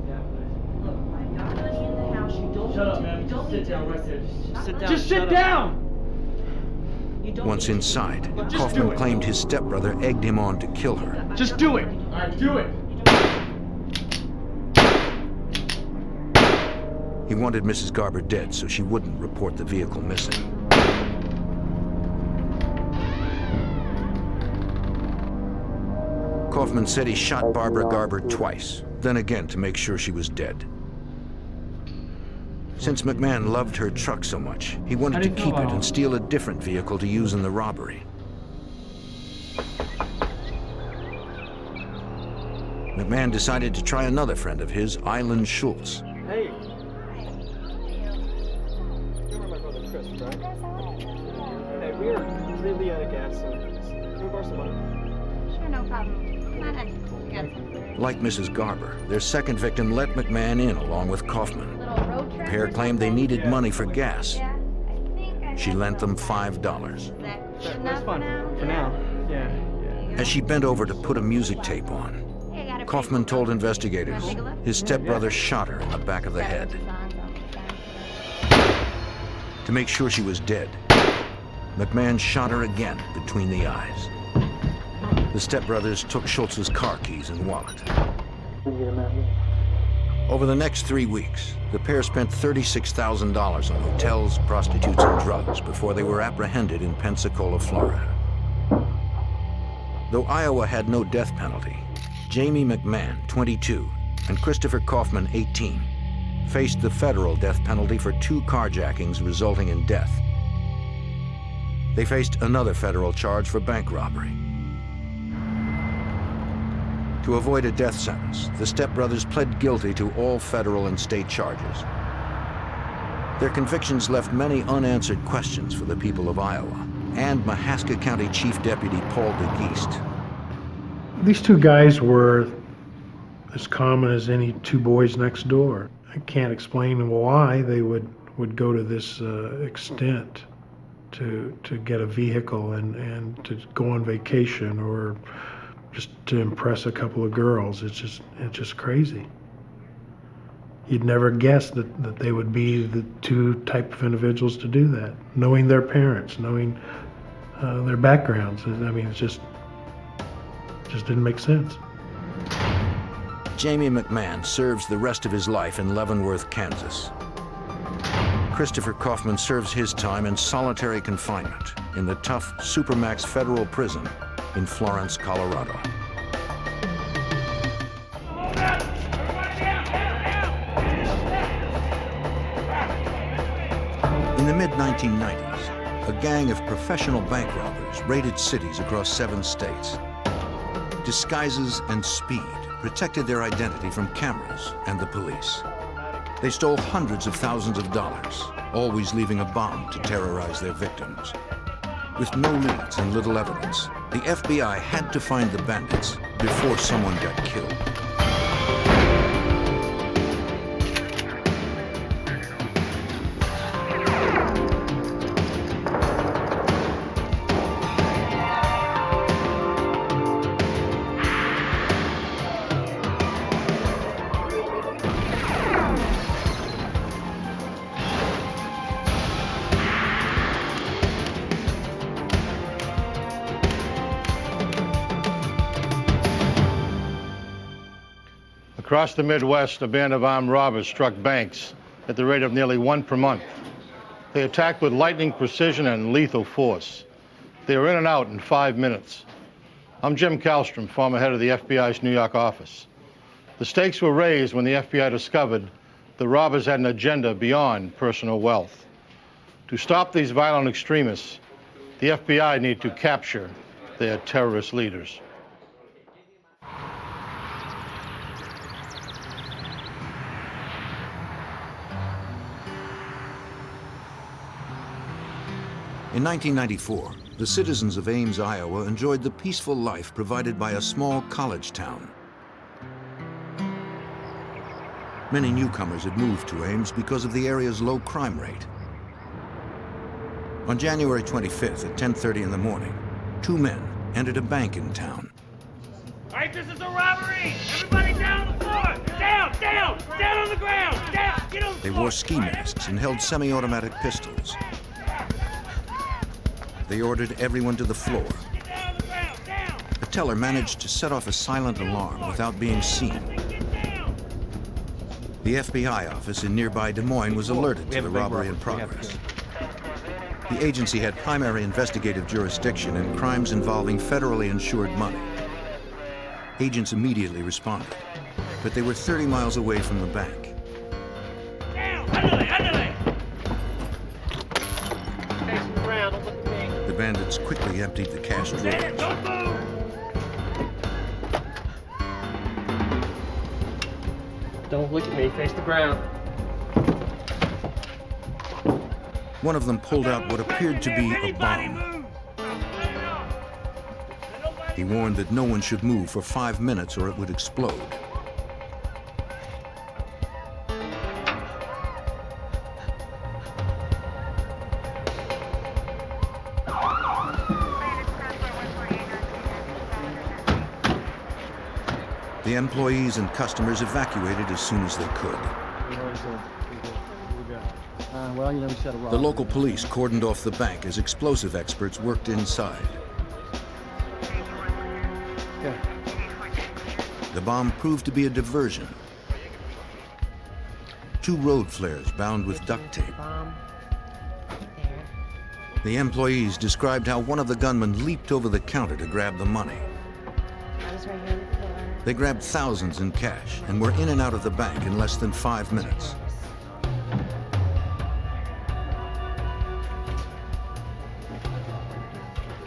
Yeah, please. Look, I got money in the house. You don't Shut up, need to, man. you don't Just sit need down to right there. Just sit down. Just sit down! Once inside, Kaufman claimed his stepbrother egged him on to kill her. Just do it! All right, do it. He wanted Mrs. Garber dead so she wouldn't report the vehicle missing. Kaufman said he shot Barbara Garber twice, then again to make sure she was dead. Since McMahon loved her truck so much, he wanted to keep it and steal a different vehicle to use in the robbery. McMahon decided to try another friend of his, Eileen Schultz. Hey. You remember my brother Chris, right? Hey, we're completely out of gas, so can we borrow some money? Sure, no problem. Come on in. We got some. Like Mrs. Garber, their second victim let McMahon in along with Kaufman. The pair claimed they needed money for gas. She lent them $5. That's fine. For now. Yeah. As she bent over to put a music tape on, Kaufman told investigators his stepbrother shot her in the back of the head. To make sure she was dead, McMahon shot her again between the eyes. The stepbrothers took Schultz's car keys and wallet. Over the next 3 weeks, the pair spent $36,000 on hotels, prostitutes, and drugs before they were apprehended in Pensacola, Florida. Though Iowa had no death penalty, Jamie McMahon, 22, and Christopher Kaufman, 18, faced the federal death penalty for 2 carjackings resulting in death. They faced another federal charge for bank robbery. To avoid a death sentence, the stepbrothers pled guilty to all federal and state charges. Their convictions left many unanswered questions for the people of Iowa and Mahaska County Chief Deputy Paul DeGeest. These 2 guys were as common as any 2 boys next door. I can't explain why they would go to this extent to get a vehicle and to go on vacation or just to impress a couple of girls. It's just crazy. You'd never guess that they would be the 2 type of individuals to do that, knowing their parents, knowing their backgrounds. I mean, it just didn't make sense. Jamie McMahon serves the rest of his life in Leavenworth, Kansas. Christopher Kaufman serves his time in solitary confinement in the tough Supermax federal prison in Florence, Colorado. In the mid-1990s, a gang of professional bank robbers raided cities across 7 states. Disguises and speed protected their identity from cameras and the police. They stole hundreds of thousands of dollars, always leaving a bomb to terrorize their victims. With no leads and little evidence, the FBI had to find the bandits before someone got killed. Across the Midwest, a band of armed robbers struck banks at the rate of nearly one per month. They attacked with lightning precision and lethal force. They were in and out in 5 minutes. I'm Jim Kallstrom, former head of the FBI's New York office. The stakes were raised when the FBI discovered the robbers had an agenda beyond personal wealth. To stop these violent extremists, the FBI need to capture their terrorist leaders. In 1994, the citizens of Ames, Iowa enjoyed the peaceful life provided by a small college town. Many newcomers had moved to Ames because of the area's low crime rate. On January 25th at 10:30 in the morning, 2 men entered a bank in town. All right, this is a robbery! Everybody down on the floor! Down, down, down on the ground! Down, get on the floor! They wore ski masks and held semi-automatic pistols. They ordered everyone to the floor. The teller managed to set off a silent alarm without being seen. The FBI office in nearby Des Moines was alerted to the robbery in progress. The agency had primary investigative jurisdiction in crimes involving federally insured money. Agents immediately responded, but they were 30 miles away from the bank. The bandits quickly emptied the cash drawers. Don't look at me, face the ground. One of them pulled out what appeared to be a bomb. He warned that no one should move for 5 minutes or it would explode. The employees and customers evacuated as soon as they could. The local police cordoned off the bank as explosive experts worked inside. The bomb proved to be a diversion. 2 road flares bound with duct tape. The employees described how one of the gunmen leaped over the counter to grab the money. They grabbed thousands in cash and were in and out of the bank in less than 5 minutes.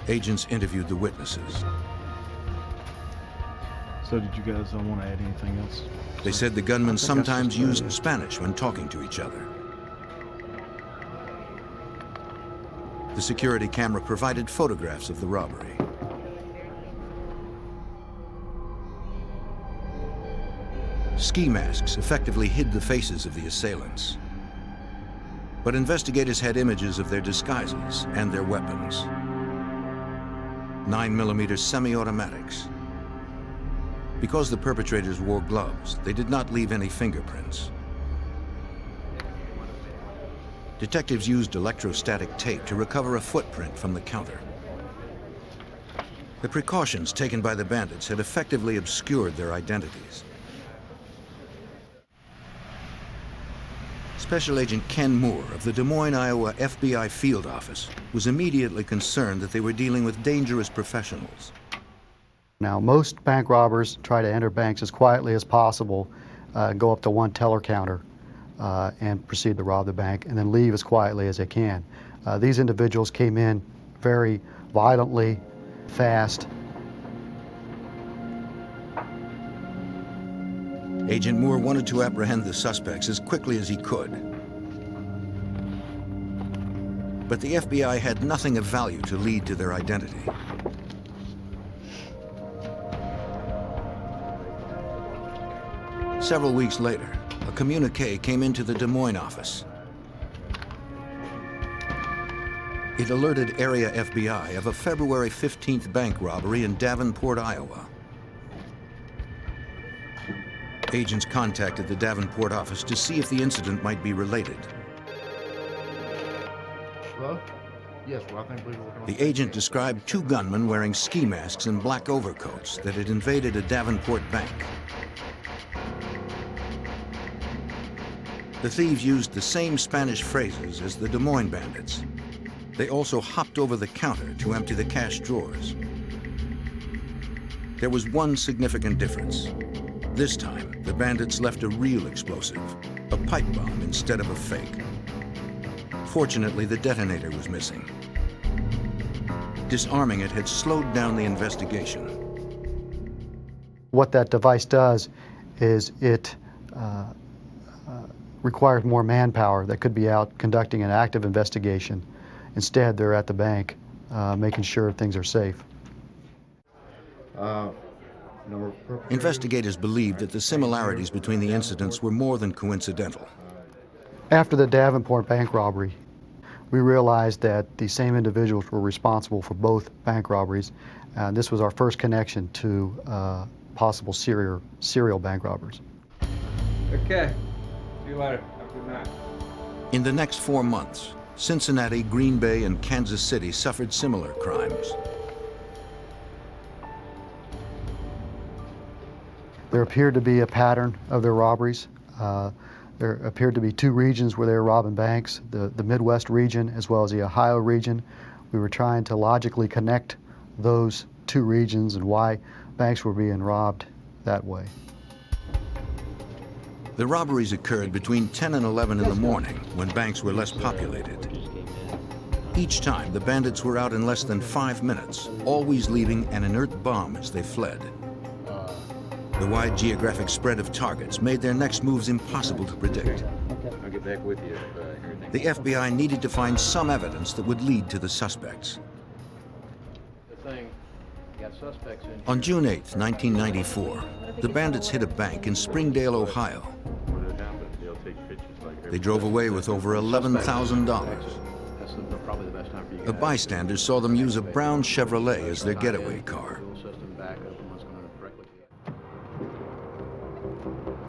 Agents interviewed the witnesses. So did you guys want to add anything else? They said the gunmen sometimes used Spanish when talking to each other. The security camera provided photographs of the robbery. Ski masks effectively hid the faces of the assailants. But investigators had images of their disguises and their weapons. 9mm semi-automatics. Because the perpetrators wore gloves, they did not leave any fingerprints. Detectives used electrostatic tape to recover a footprint from the counter. The precautions taken by the bandits had effectively obscured their identities. Special Agent Ken Moore of the Des Moines, Iowa FBI field office was immediately concerned that they were dealing with dangerous professionals. Now, most bank robbers try to enter banks as quietly as possible, go up to one teller counter and proceed to rob the bank, and then leave as quietly as they can. These individuals came in very violently, fast. Agent Moore wanted to apprehend the suspects as quickly as he could. But the FBI had nothing of value to lead to their identity. Several weeks later, a communique came into the Des Moines office. It alerted area FBI of a February 15th bank robbery in Davenport, Iowa. Agents contacted the Davenport office to see if the incident might be related. Hello? Yes, well, I think we were... The agent described 2 gunmen wearing ski masks and black overcoats that had invaded a Davenport bank. The thieves used the same Spanish phrases as the Des Moines bandits. They also hopped over the counter to empty the cash drawers. There was one significant difference. This time, the bandits left a real explosive, a pipe bomb instead of a fake. Fortunately, the detonator was missing. Disarming it had slowed down the investigation. What that device does is it requires more manpower that could be out conducting an active investigation. Instead, they're at the bank making sure things are safe. Investigators believed that the similarities between the incidents were more than coincidental. After the Davenport bank robbery, we realized that the same individuals were responsible for both bank robberies. This was our first connection to possible serial bank robbers. Okay. See you later. Have a good night. In the next 4 months, Cincinnati, Green Bay, and Kansas City suffered similar crimes. There appeared to be a pattern of their robberies. There appeared to be 2 regions where they were robbing banks, the Midwest region as well as the Ohio region. We were trying to logically connect those 2 regions and why banks were being robbed that way. The robberies occurred between 10 and 11 in the morning when banks were less populated. Each time, the bandits were out in less than 5 minutes, always leaving an inert bomb as they fled. The wide geographic spread of targets made their next moves impossible to predict. I'll get back with you if The FBI needed to find some evidence that would lead to the suspects. On June 8, 1994, the bandits hit a bank in Springdale, Ohio. They drove away with over $11,000. A bystander saw them use a brown Chevrolet as their getaway car.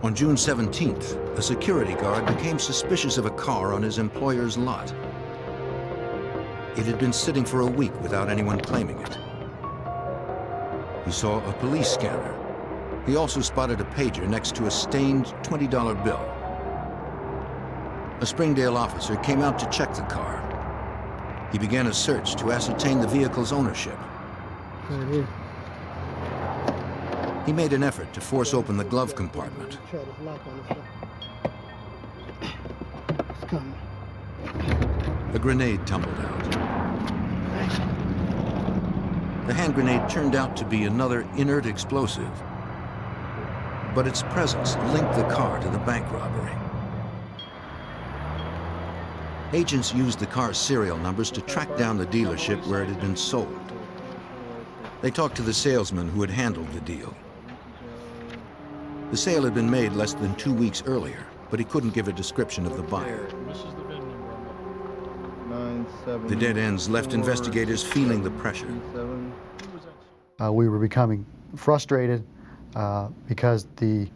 On June 17th, a security guard became suspicious of a car on his employer's lot. It had been sitting for a week without anyone claiming it. He saw a police scanner. He also spotted a pager next to a stained $20 bill. A Springdale officer came out to check the car. He began a search to ascertain the vehicle's ownership. He made an effort to force open the glove compartment. A grenade tumbled out. The hand grenade turned out to be another inert explosive, but its presence linked the car to the bank robbery. Agents used the car's serial numbers to track down the dealership where it had been sold. They talked to the salesman who had handled the deal. The sale had been made less than 2 weeks earlier, but he couldn't give a description of the buyer. The dead ends left investigators feeling the pressure. We were becoming frustrated because the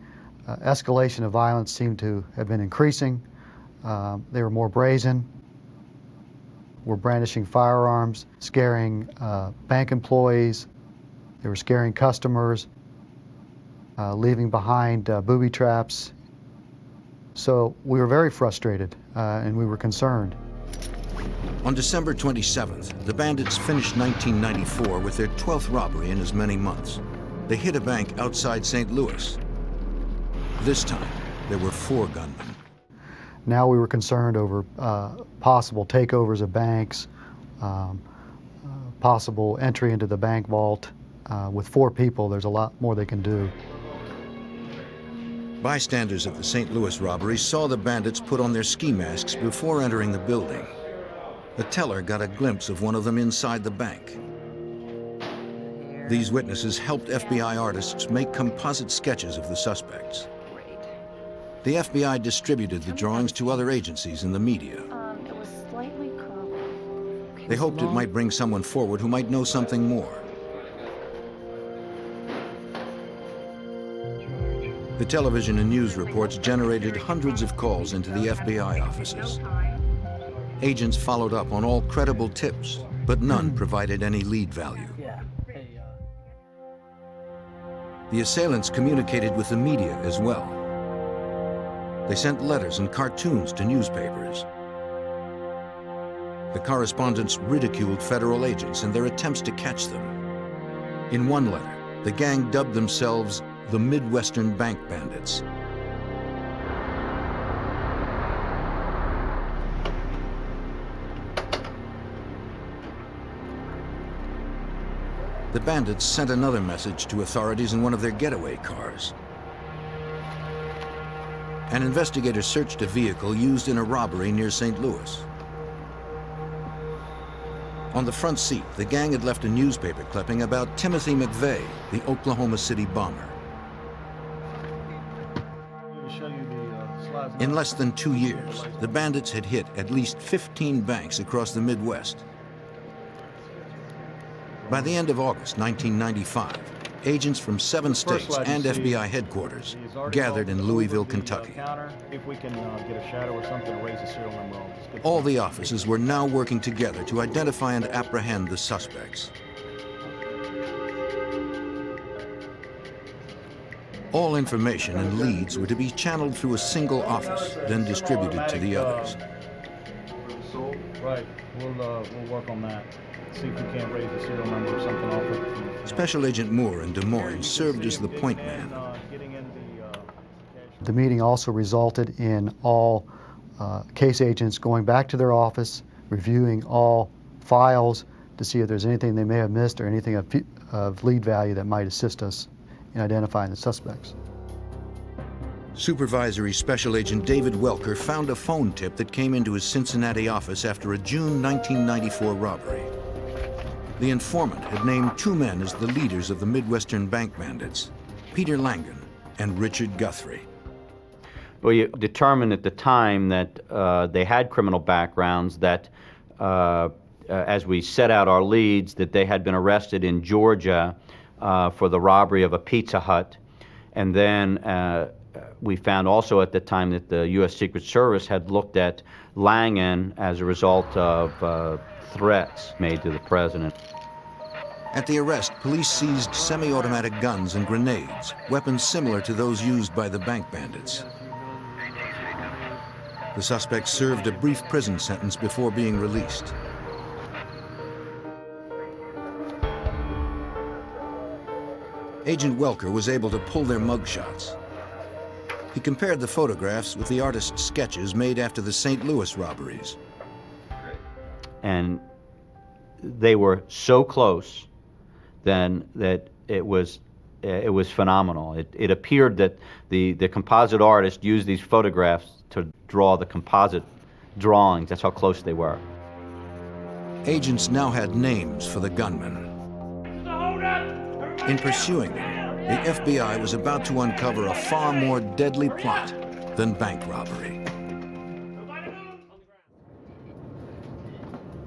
escalation of violence seemed to have been increasing. They were more brazen, were brandishing firearms, scaring bank employees. They were scaring customers, leaving behind booby traps. So we were very frustrated and we were concerned. On December 27th, the bandits finished 1994 with their 12th robbery in as many months. They hit a bank outside St. Louis. This time, there were 4 gunmen. Now we were concerned over possible takeovers of banks, possible entry into the bank vault. With 4 people, there's a lot more they can do. Bystanders at the St. Louis robbery saw the bandits put on their ski masks before entering the building. The teller got a glimpse of one of them inside the bank. These witnesses helped FBI artists make composite sketches of the suspects. The FBI distributed the drawings to other agencies and the media. It was slightly curved. They hoped it might bring someone forward who might know something more. The television and news reports generated hundreds of calls into the FBI offices. Agents followed up on all credible tips, but none provided any lead value. The assailants communicated with the media as well. They sent letters and cartoons to newspapers. The correspondents ridiculed federal agents and their attempts to catch them. In one letter, the gang dubbed themselves the Midwestern Bank Bandits. The bandits sent another message to authorities in one of their getaway cars. An investigator searched a vehicle used in a robbery near St. Louis. On the front seat, the gang had left a newspaper clipping about Timothy McVeigh, the Oklahoma City bomber. In less than 2 years, the bandits had hit at least 15 banks across the Midwest. By the end of August 1995, agents from 7 states and FBI headquarters gathered in Louisville, Kentucky. If we can get a shadow or something to raise the serial number on this. All the offices were now working together to identify and apprehend the suspects. All information and leads were to be channeled through a single office, then distributed to the others. Right, we'll work on that. See if we can't raise the serial number or something off it. Special Agent Moore in Des Moines served as the point man. The meeting also resulted in all case agents going back to their office, reviewing all files to see if there's anything they may have missed or anything of lead value that might assist us in identifying the suspects. Supervisory Special Agent David Welker found a phone tip that came into his Cincinnati office after a June 1994 robbery. The informant had named 2 men as the leaders of the Midwestern Bank Bandits, Peter Langen and Richard Guthrie. Well, you determined at the time that they had criminal backgrounds, that as we set out our leads, that they had been arrested in Georgia for the robbery of a Pizza Hut. And then we found also at the time that the U.S. Secret Service had looked at Langen as a result of threats made to the president. At the arrest, police seized semi-automatic guns and grenades, weapons similar to those used by the bank bandits. The suspects served a brief prison sentence before being released. Agent Welker was able to pull their mugshots. He compared the photographs with the artist's sketches made after the St. Louis robberies. And they were so close then that it was phenomenal. It appeared that the composite artist used these photographs to draw the composite drawings. That's how close they were. Agents now had names for the gunmen. In pursuing them, the FBI was about to uncover a far more deadly plot than bank robbery.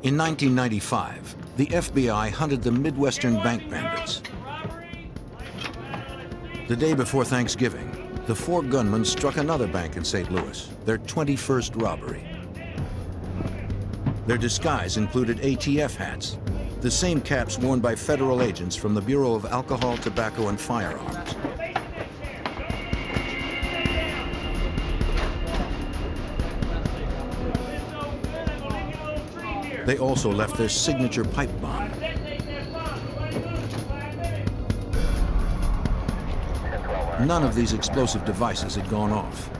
In 1995, the FBI hunted the Midwestern Bank Bandits. The day before Thanksgiving, the 4 gunmen struck another bank in St. Louis, their 21st robbery. Their disguise included ATF hats, the same caps worn by federal agents from the Bureau of Alcohol, Tobacco, and Firearms. They also left their signature pipe bomb. None of these explosive devices had gone off.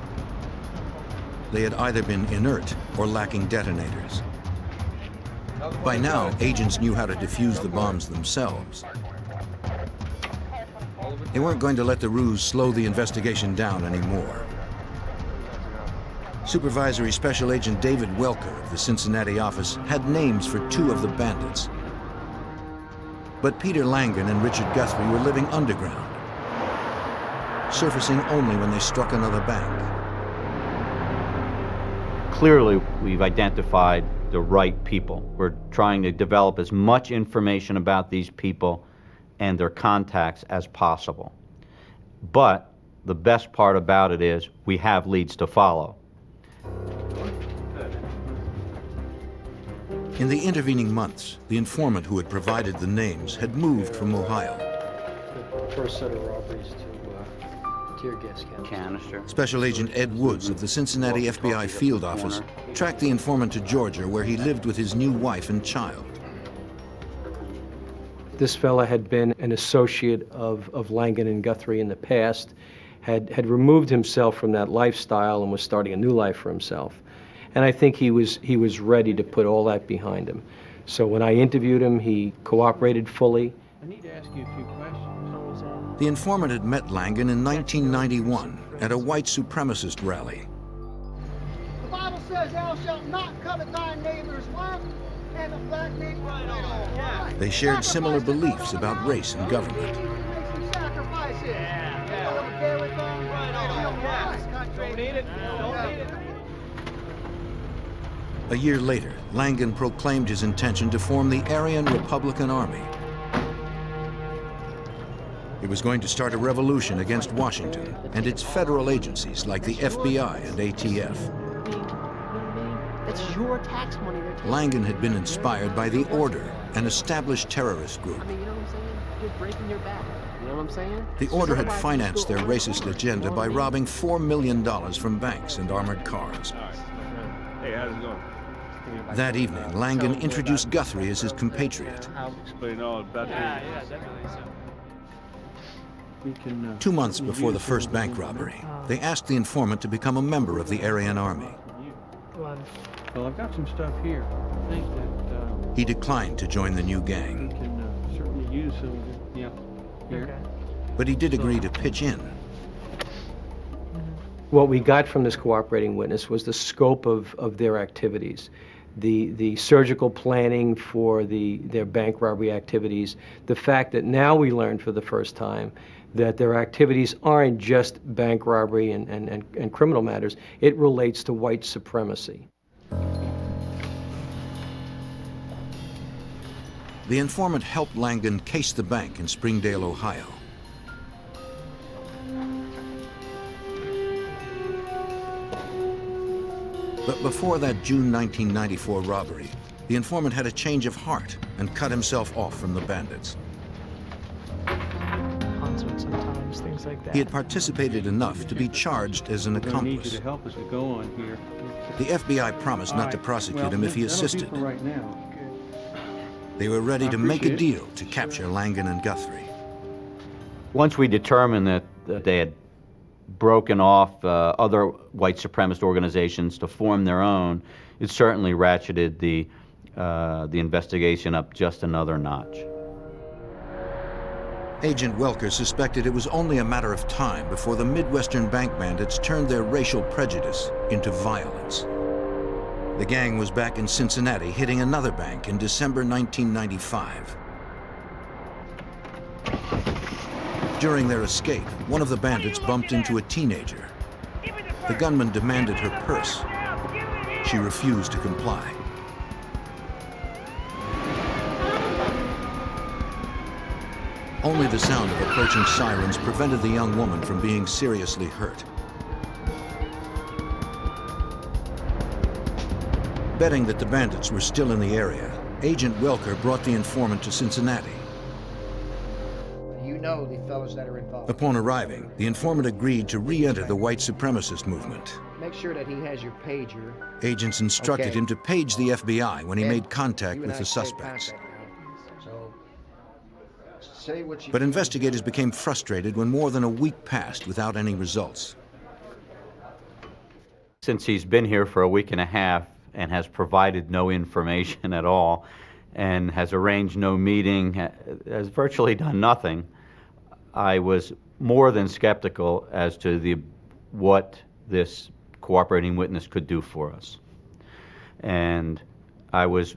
They had either been inert or lacking detonators. By now, agents knew how to defuse the bombs themselves. They weren't going to let the ruse slow the investigation down anymore. Supervisory Special Agent David Welker of the Cincinnati office had names for 2 of the bandits. But Peter Langen and Richard Guthrie were living underground, surfacing only when they struck another bank. Clearly, we've identified the right people. We're trying to develop as much information about these people and their contacts as possible. But the best part about it is we have leads to follow. In the intervening months, the informant who had provided the names had moved from Ohio. The first set of robberies to tear gas canister. Special Agent Ed Woods of the Cincinnati FBI field office tracked the informant to Georgia, where he lived with his new wife and child. This fella had been an associate of Langan and Guthrie in the past, had removed himself from that lifestyle and was starting a new life for himself. And I think he was ready to put all that behind him. So when I interviewed him, he cooperated fully. I need to ask you a few questions. The informant had met Langan in 1991 at a white supremacist rally. The Bible says, "Thou shalt not covet thy neighbor's wife," and the black neighbor right on. They shared similar beliefs about race and government. A year later, Langan proclaimed his intention to form the Aryan Republican Army. It was going to start a revolution against Washington and its federal agencies like the FBI and ATF. It's your tax money they're taking. Langan had been inspired by the Order, an established terrorist group. I mean, you know what I'm saying? You're breaking your back. You know what I'm saying? The Order had financed their racist agenda by robbing $4 million from banks and armored cars. Hey, how's it going? That evening, Langan introduced Guthrie as his compatriot. Explain all about that. Yeah, definitely so. 2 months before the first bank robbery, they asked the informant to become a member of the Aryan Army. Well, I've got some stuff here. I think that He declined to join the new gang, we can certainly use some of it. Yeah. Here. but he did agree to pitch in. What we got from this cooperating witness was the scope of their activities, the surgical planning for their bank robbery activities, the fact that now we learned for the first time that their activities aren't just bank robbery and criminal matters. It relates to white supremacy. The informant helped Langan case the bank in Springdale, Ohio. But before that June 1994 robbery, the informant had a change of heart and cut himself off from the bandits. Concert sometimes, things like that. He had participated enough to be charged as an I'm gonna need you accomplice. to help as we go on here. The FBI promised not to prosecute him if he assisted. That'll be for right now. They were ready I to make a appreciate it. deal to capture Langan and Guthrie. Once we determined that they had broken off other white supremacist organizations to form their own, it certainly ratcheted the investigation up just another notch. Agent Welker suspected it was only a matter of time before the Midwestern bank bandits turned their racial prejudice into violence. The gang was back in Cincinnati, hitting another bank in December 1995. During their escape, one of the bandits bumped into a teenager. The gunman demanded her purse. She refused to comply. Only the sound of approaching sirens prevented the young woman from being seriously hurt. Betting that the bandits were still in the area, Agent Welker brought the informant to Cincinnati. You know the fellows that are involved. Upon arriving, the informant agreed to re-enter the white supremacist movement. Make sure that he has your pager. Agents instructed him to page the FBI when he made contact with the suspects. So, say what you But investigators became frustrated when more than a week passed without any results. Since he's been here for a week and a half and has provided no information at all and has arranged no meeting, has virtually done nothing, I was more than skeptical as to what this cooperating witness could do for us. And I was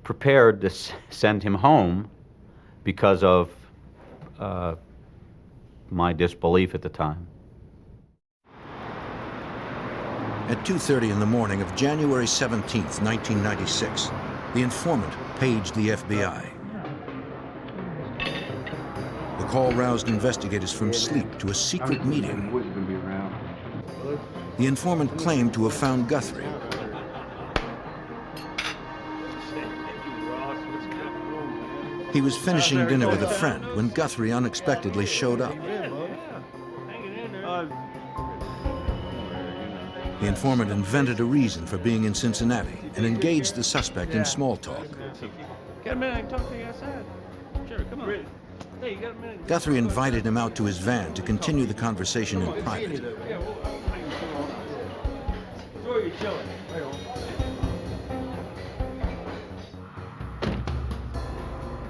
prepared to send him home because of my disbelief at the time. At 2:30 in the morning of January 17th, 1996, the informant paged the FBI. The call roused investigators from sleep to a secret meeting. The informant claimed to have found Guthrie. He was finishing dinner with a friend when Guthrie unexpectedly showed up. The informant invented a reason for being in Cincinnati and engaged the suspect in small talk. Got a minute? I can talk to you outside. Sure, come on. Hey, you got a minute? Guthrie invited him out to his van to continue the conversation in private. Where are you chilling?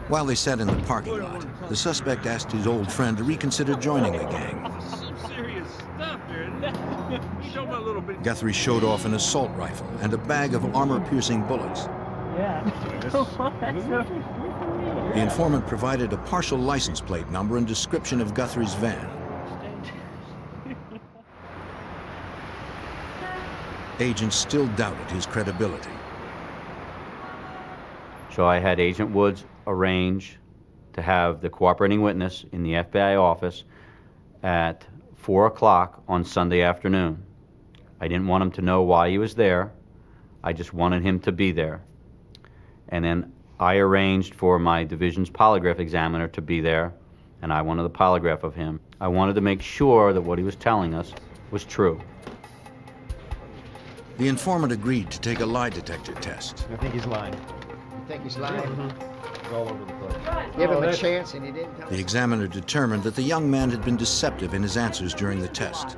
While they sat in the parking lot, the suspect asked his old friend to reconsider joining the gang. Some serious stuff here. You talking about a little bit. Guthrie showed off an assault rifle and a bag of armor-piercing bullets. Yeah. The informant provided a partial license plate number and description of Guthrie's van. Agents still doubted his credibility. So I had Agent Woods arrange to have the cooperating witness in the FBI office at 4 o'clock on Sunday afternoon. I didn't want him to know why he was there. I just wanted him to be there. And then I arranged for my division's polygraph examiner to be there, and I wanted the polygraph of him. I wanted to make sure that what he was telling us was true. The informant agreed to take a lie detector test. I think he's lying. You think he's lying? It's all over the place. Give him a chance and he didn't tell us. The examiner determined that the young man had been deceptive in his answers during the test.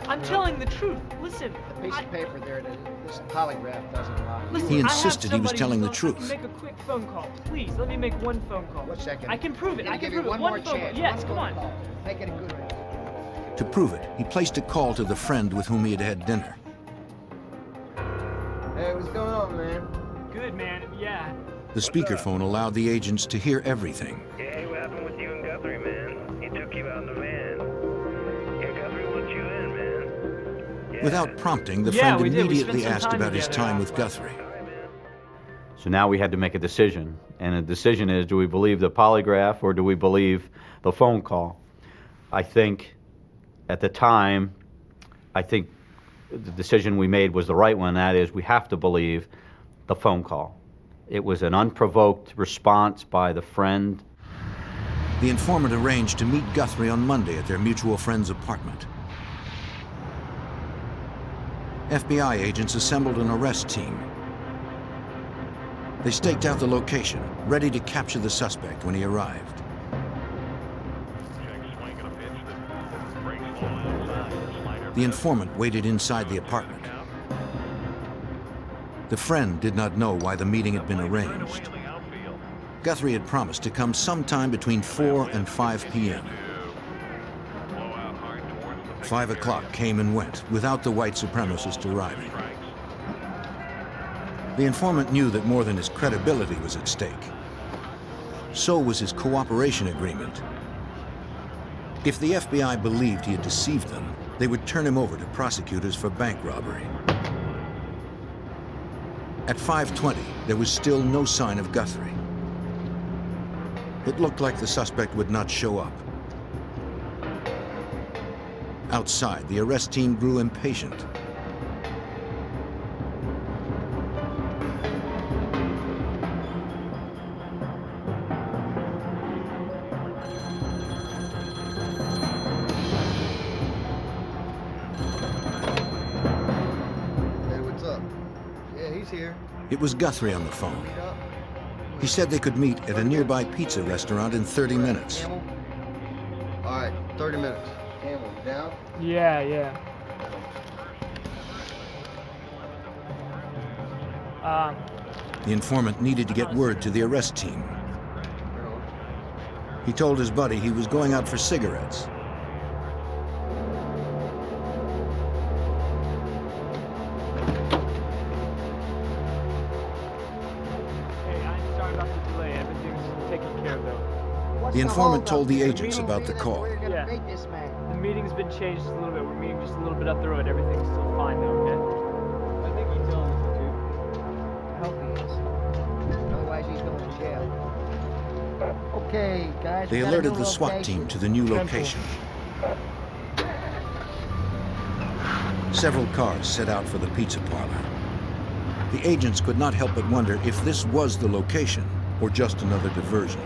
I'm telling the truth. Listen. The piece of paper there, this polygraph doesn't lie. Listen, He insisted he was telling the I truth. can make a quick phone call. Please, let me make one phone call. 1 second. I can prove it. I can give you prove it. one One more phone chance. call. Yes, One come on. call. Make it a good one. To prove it, he placed a call to the friend with whom he had had dinner. Hey, what's going on, man? Good, man. Yeah. The speakerphone allowed the agents to hear everything. Hey, what happened with you and Guthrie, man? He took you out in the van. Yeah, Guthrie let you in, man. Yeah. Without prompting, the Yeah, friend we did. We immediately spent some asked time about his together. time with Guthrie. So now we had to make a decision, and the decision is, do we believe the polygraph or do we believe the phone call? I think at the time, I think the decision we made was the right one. That is, we have to believe the phone call. It was an unprovoked response by the friend. The informant arranged to meet Guthrie on Monday at their mutual friend's apartment. FBI agents assembled an arrest team. They staked out the location, ready to capture the suspect when he arrived. The informant waited inside the apartment. The friend did not know why the meeting had been arranged. Guthrie had promised to come sometime between 4 and 5 p.m. 5 o'clock came and went without the white supremacist arriving. The informant knew that more than his credibility was at stake. So was his cooperation agreement. If the FBI believed he had deceived them, they would turn him over to prosecutors for bank robbery. At 5:20, there was still no sign of Guthrie. It looked like the suspect would not show up. Outside, the arrest team grew impatient. Hey, what's up? Yeah, he's here. It was Guthrie on the phone. He said they could meet at a nearby pizza restaurant in 30 minutes. All right, 30 minutes. Campbell, you down? Yeah. The informant needed to get word to the arrest team. He told his buddy he was going out for cigarettes. Hey, I'm sorry about the delay. Everything's taken care of, though. The informant told the agents about the call. Yeah. The meeting's been changed a little bit. We're meeting just a little bit up the road. Everything's still fine, though, okay? I think he's telling us the truth. I hope he is. Otherwise, he's going to jail. Okay, guys. They we got a alerted new the SWAT location. team to the new location. Several cars set out for the pizza parlor. The agents could not help but wonder if this was the location or just another diversion.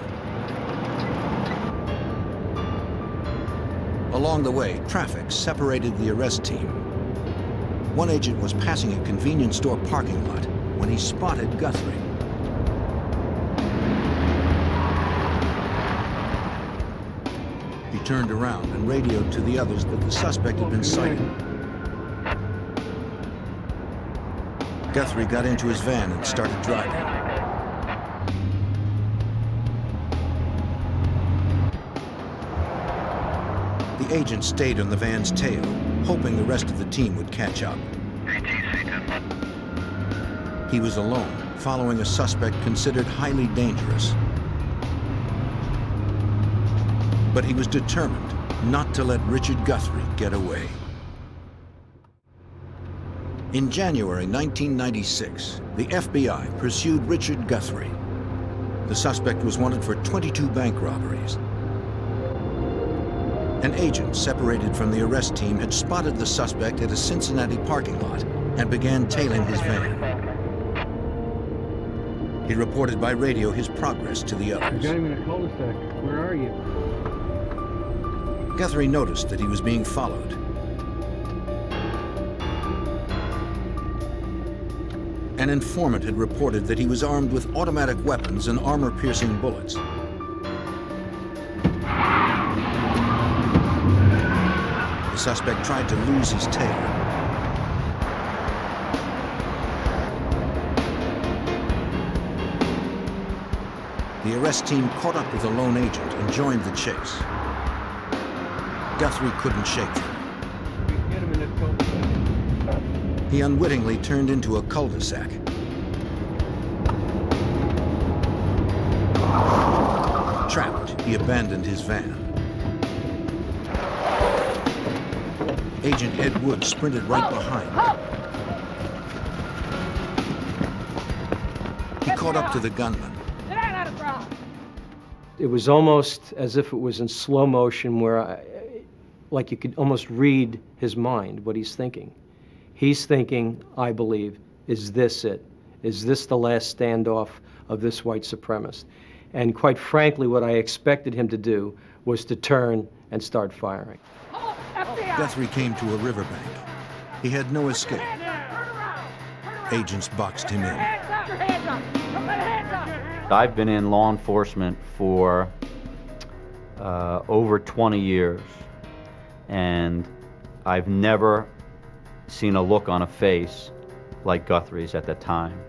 Along the way, traffic separated the arrest team. one agent was passing a convenience store parking lot when he spotted Guthrie. He turned around and radioed to the others that the suspect had been sighted. Guthrie got into his van and started driving. The agent stayed on the van's tail, hoping the rest of the team would catch up. He was alone, following a suspect considered highly dangerous. But he was determined not to let Richard Guthrie get away. In January 1996, the FBI pursued Richard Guthrie. The suspect was wanted for 22 bank robberies. An agent separated from the arrest team had spotted the suspect at a Cincinnati parking lot and began tailing his van. He reported by radio his progress to the others. You got him in a cul-de-sac. Where are you? Guthrie noticed that he was being followed. An informant had reported that he was armed with automatic weapons and armor-piercing bullets. The suspect tried to lose his tail. The arrest team caught up with the lone agent and joined the chase. Guthrie couldn't shake them. He unwittingly turned into a cul-de-sac. Trapped, he abandoned his van. Agent Ed Wood sprinted right behind. He caught up to the gunman. It was almost as if it was in slow motion where like you could almost read his mind, what he's thinking. He's thinking, I believe, is this it? Is this the last standoff of this white supremacist? And quite frankly, what I expected him to do was to turn and start firing. Guthrie came to a riverbank. He had no escape. Agents boxed him in. I've been in law enforcement for over 20 years, and I've never seen a look on a face like Guthrie's at that time.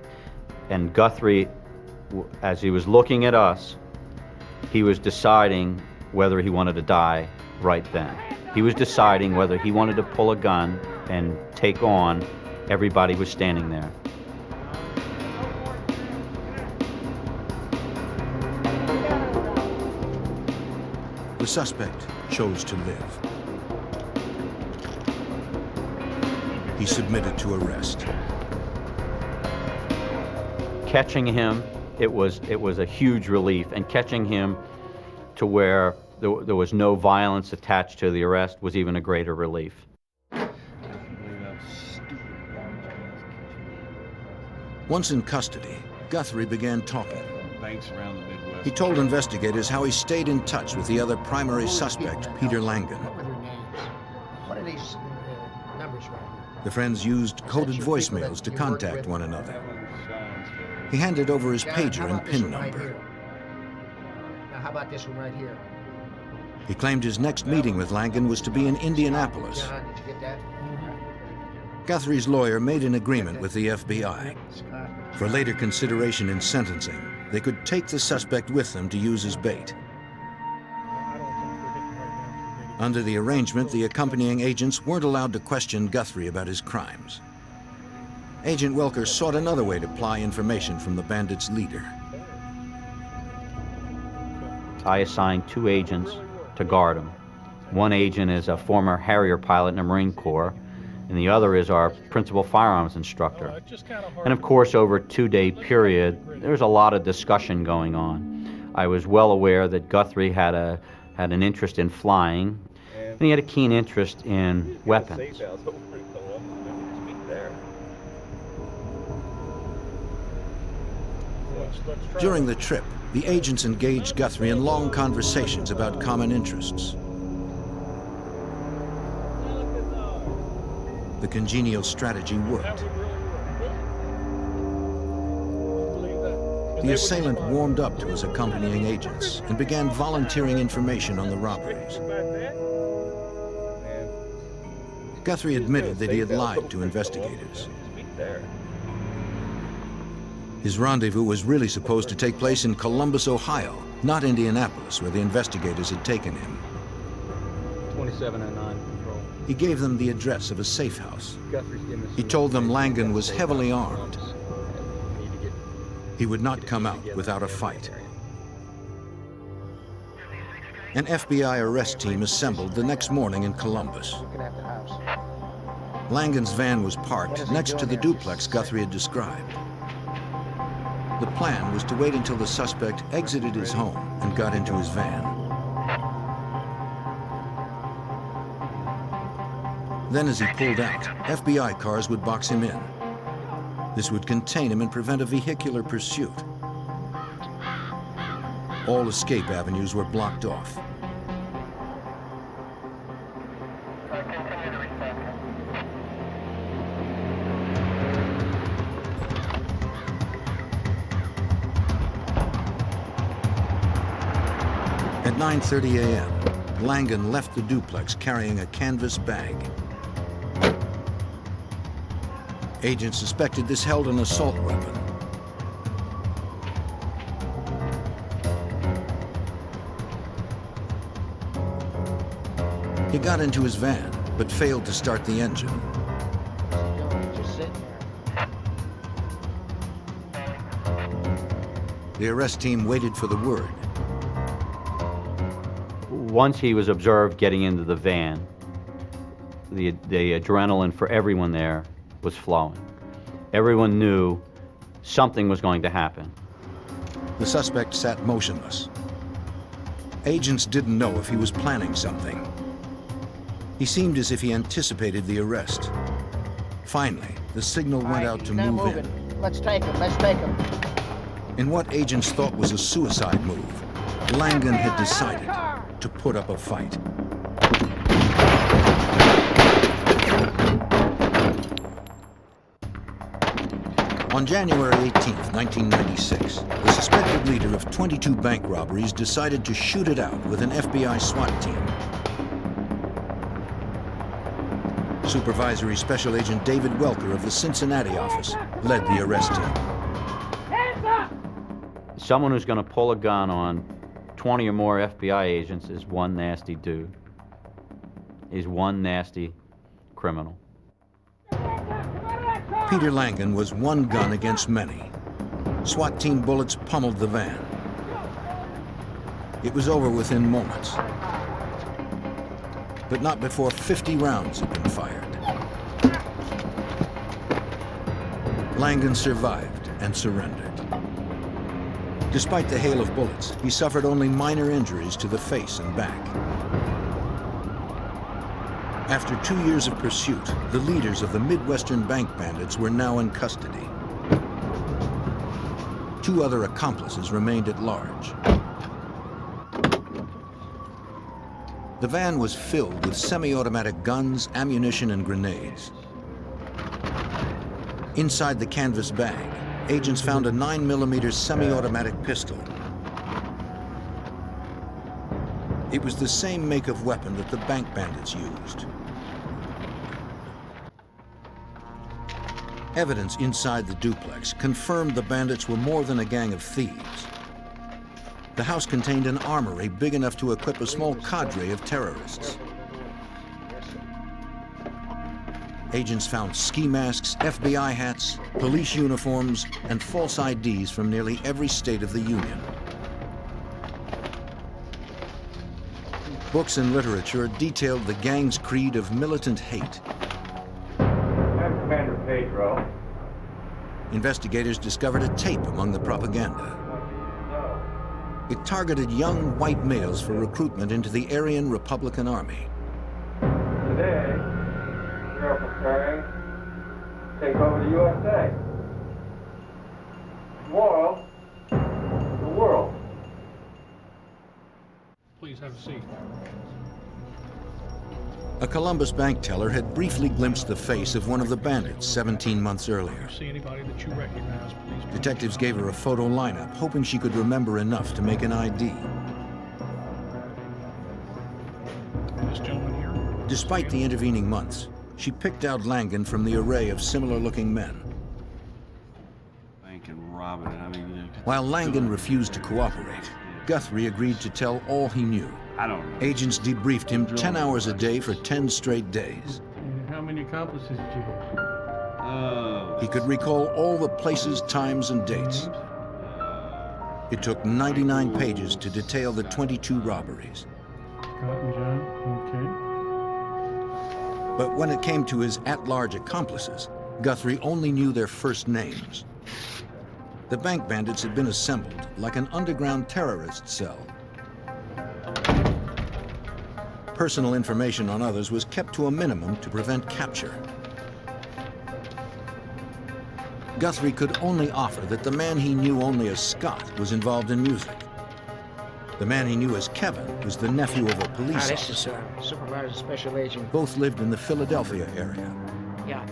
And Guthrie, as he was looking at us, he was deciding whether he wanted to die right then. He was deciding whether he wanted to pull a gun and take on everybody who was standing there. The suspect chose to live. He submitted to arrest. Catching him, it was a huge relief, and catching him to where there was no violence attached to the arrest was even a greater relief. Once in custody, Guthrie began talking. He told investigators how he stayed in touch with the other primary suspect, Peter Langan. What are these numbers right here? The friends used coded voicemails to contact one another. He handed over his pager and PIN number. Now, how about this one right here? He claimed his next meeting with Langan was to be in Indianapolis. John, did you get that? Guthrie's lawyer made an agreement with the FBI. For later consideration in sentencing, they could take the suspect with them to use as bait. Under the arrangement, the accompanying agents weren't allowed to question Guthrie about his crimes. Agent Welker sought another way to ply information from the bandits' leader. I assigned 2 agents to guard him. One agent is a former Harrier pilot in the Marine Corps, and the other is our principal firearms instructor. And of course, over a 2-day period, there was a lot of discussion going on. I was well aware that Guthrie had an interest in flying, and he had a keen interest in weapons. During the trip, the agents engaged Guthrie in long conversations about common interests. The congenial strategy worked. The assailant warmed up to his accompanying agents and began volunteering information on the robberies. Guthrie admitted that he had lied to investigators. His rendezvous was really supposed to take place in Columbus, Ohio, not Indianapolis, where the investigators had taken him. 2709 Control. He gave them the address of a safe house. Guthrie's giving us He some told them information. Langan was heavily armed. We need to get He would not come out without a fight. An FBI arrest team assembled the next morning in Columbus. Langan's van was parked next to the duplex Guthrie had described. The plan was to wait until the suspect exited his home and got into his van. Then as he pulled out, FBI cars would box him in. This would contain him and prevent a vehicular pursuit. All escape avenues were blocked off. At 9:30 a.m., Langan left the duplex carrying a canvas bag. Agents suspected this held an assault weapon. He got into his van, but failed to start the engine. Just sitting there. The arrest team waited for the word. Once he was observed getting into the van, the adrenaline for everyone there was flowing. Everyone knew something was going to happen. The suspect sat motionless. Agents didn't know if he was planning something. He seemed as if he anticipated the arrest. Finally, the signal went out to move in. Let's take him. Let's take him. In what agents thought was a suicide move, Langan had decided to put up a fight. On January 18, 1996, the suspected leader of 22 bank robberies decided to shoot it out with an FBI SWAT team. Supervisory Special Agent David Welker of the Cincinnati office led the arrest team. Someone who's going to pull a gun on 20 or more FBI agents is one nasty dude. He's one nasty criminal. Peter Langan was one gun against many. SWAT team bullets pummeled the van. It was over within moments, but not before 50 rounds had been fired. Langan survived and surrendered. Despite the hail of bullets, he suffered only minor injuries to the face and back. After 2 years of pursuit, the leaders of the Midwestern bank bandits were now in custody. 2 other accomplices remained at large. The van was filled with semi-automatic guns, ammunition, and grenades. Inside the canvas bag, agents found a 9mm semi-automatic pistol. It was the same make of weapon that the bank bandits used. Evidence inside the duplex confirmed the bandits were more than a gang of thieves. The house contained an armory big enough to equip a small cadre of terrorists. Agents found ski masks, FBI hats, police uniforms, and false IDs from nearly every state of the Union. Books and literature detailed the gang's creed of militant hate. I'm Commander Pedro. Investigators discovered a tape among the propaganda. It targeted young white males for recruitment into the Aryan Republican Army. Today, we're preparing to take over the USA. Tomorrow, the world. Please have a seat. A Columbus bank teller had briefly glimpsed the face of one of the bandits 17 months earlier. See anybody that you recognize, please? Detectives gave her a photo lineup, hoping she could remember enough to make an ID. This gentleman here? Despite the intervening months, she picked out Langan from the array of similar-looking men. Bank and robbing it. I mean, While Langan refused to cooperate, Guthrie agreed to tell all he knew. I don't know. Agents debriefed him 10 hours a day for 10 straight days. And how many accomplices did you have? He could recall all the places, times, and dates. It took 99 pages to detail the 22 robberies. Cotton John, okay. But when it came to his at-large accomplices, Guthrie only knew their first names. The bank bandits had been assembled like an underground terrorist cell. Personal information on others was kept to a minimum to prevent capture. Guthrie could only offer that the man he knew only as Scott was involved in music. The man he knew as Kevin was the nephew of a police officer. Supervisor Special Agent. Both lived in the Philadelphia area. Yeah.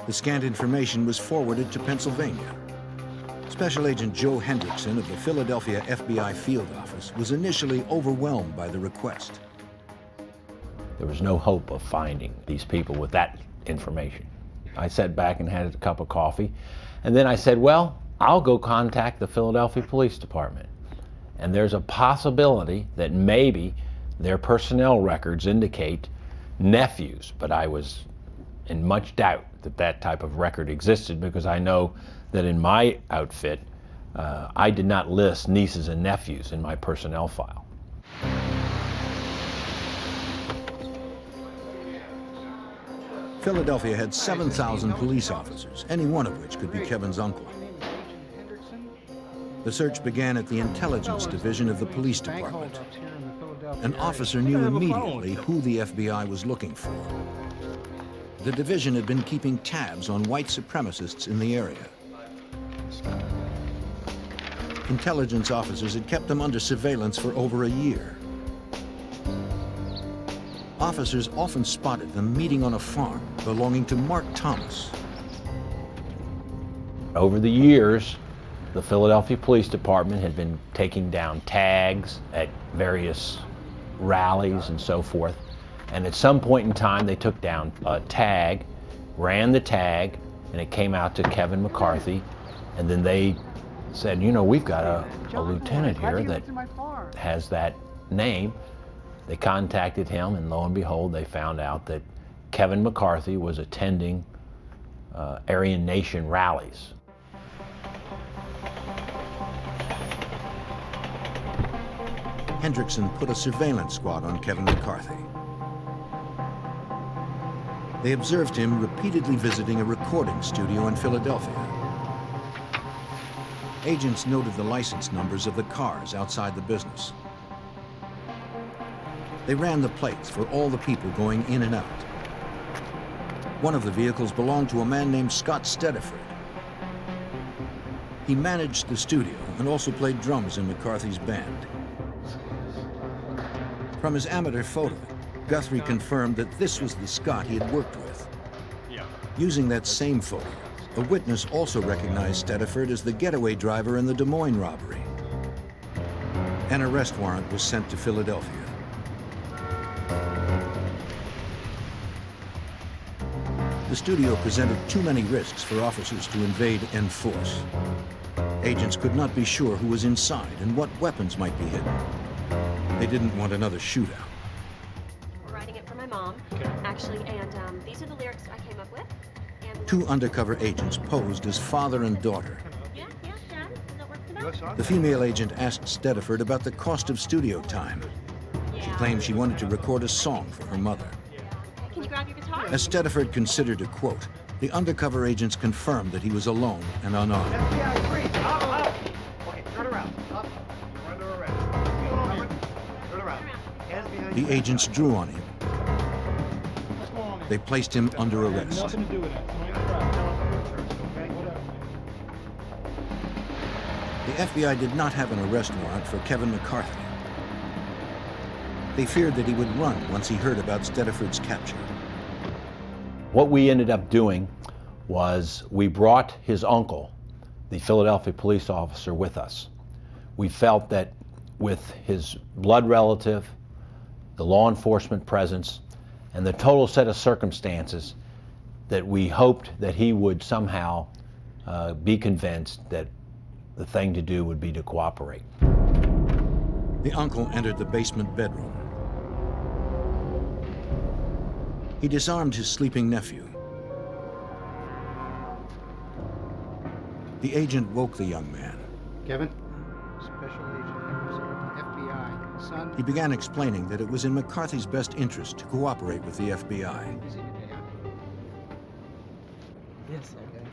The scanned information was forwarded to Pennsylvania. Special Agent Joe Hendrickson of the Philadelphia FBI field office was initially overwhelmed by the request. There was no hope of finding these people with that information. I sat back and had a cup of coffee, and then I said, well, I'll go contact the Philadelphia Police Department. And there's a possibility that maybe their personnel records indicate nephews, but I was in much doubt that that type of record existed, because I know that in my outfit, I did not list nieces and nephews in my personnel file. Philadelphia had 7,000 police officers, any one of which could be Kevin's uncle. The search began at the intelligence division of the police department. An officer knew immediately who the FBI was looking for. The division had been keeping tabs on white supremacists in the area. Intelligence officers had kept them under surveillance for over a year. Officers often spotted them meeting on a farm belonging to Mark Thomas. Over the years, the Philadelphia Police Department had been taking down tags at various rallies and so forth. And at some point in time, they took down a tag, ran the tag, and it came out to Kevin McCarthy. And then they said, you know, we've got a lieutenant here that has that name. They contacted him, and lo and behold, they found out that Kevin McCarthy was attending Aryan Nation rallies. Hendrickson put a surveillance squad on Kevin McCarthy. They observed him repeatedly visiting a recording studio in Philadelphia. Agents noted the license numbers of the cars outside the business. They ran the plates for all the people going in and out. One of the vehicles belonged to a man named Scott Stediford. He managed the studio and also played drums in McCarthy's band. From his amateur photo, Guthrie confirmed that this was the Scott he had worked with. Using that same photo, a witness also recognized Stediford as the getaway driver in the Des Moines robbery. An arrest warrant was sent to Philadelphia. The studio presented too many risks for officers to invade en force. Agents could not be sure who was inside and what weapons might be hidden. They didn't want another shootout. I'm writing it for my mom, actually, and these are the lyrics I came up with. And Two undercover agents posed as father and daughter. Yeah, Dad, does that work for now? The female agent asked Stediford about the cost of studio time. She claimed she wanted to record a song for her mother. Can you grab your guitar? As Stediford considered a quote, the undercover agents confirmed that he was alone and unarmed. FBI, free. Up. Okay, turn around. Up. You're under arrest. Turn around. Hands behind The agents drew on him. They placed him under arrest. Nothing to do with that. The FBI did not have an arrest warrant for Kevin McCarthy. They feared that he would run once he heard about Stediford's capture. What we ended up doing was we brought his uncle, the Philadelphia police officer, with us. We felt that with his blood relative, the law enforcement presence, and the total set of circumstances, that we hoped that he would somehow be convinced that the thing to do would be to cooperate. The uncle entered the basement bedroom. He disarmed his sleeping nephew. The agent woke the young man. Kevin? Special Agent Henderson, FBI. Son? He began explaining that it was in McCarthy's best interest to cooperate with the FBI. Yes, okay.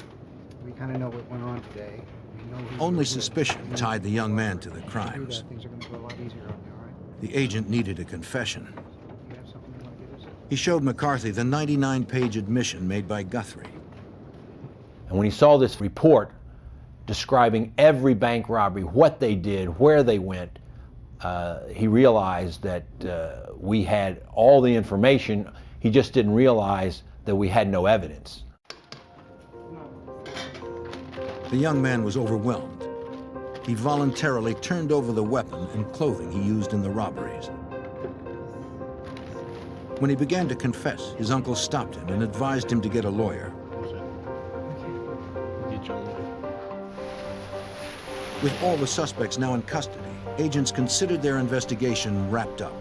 We kind of know what went on today. We know Only suspicion tied the young man to the crimes. Things are going to go a lot easier on you, all right? The agent needed a confession. You have something you want to give us? He showed McCarthy the 99-page admission made by Guthrie. And when he saw this report describing every bank robbery, what they did, where they went, he realized that we had all the information. He just didn't realize that we had no evidence. The young man was overwhelmed. He voluntarily turned over the weapon and clothing he used in the robberies. When he began to confess, his uncle stopped him and advised him to get a lawyer. With all the suspects now in custody, agents considered their investigation wrapped up.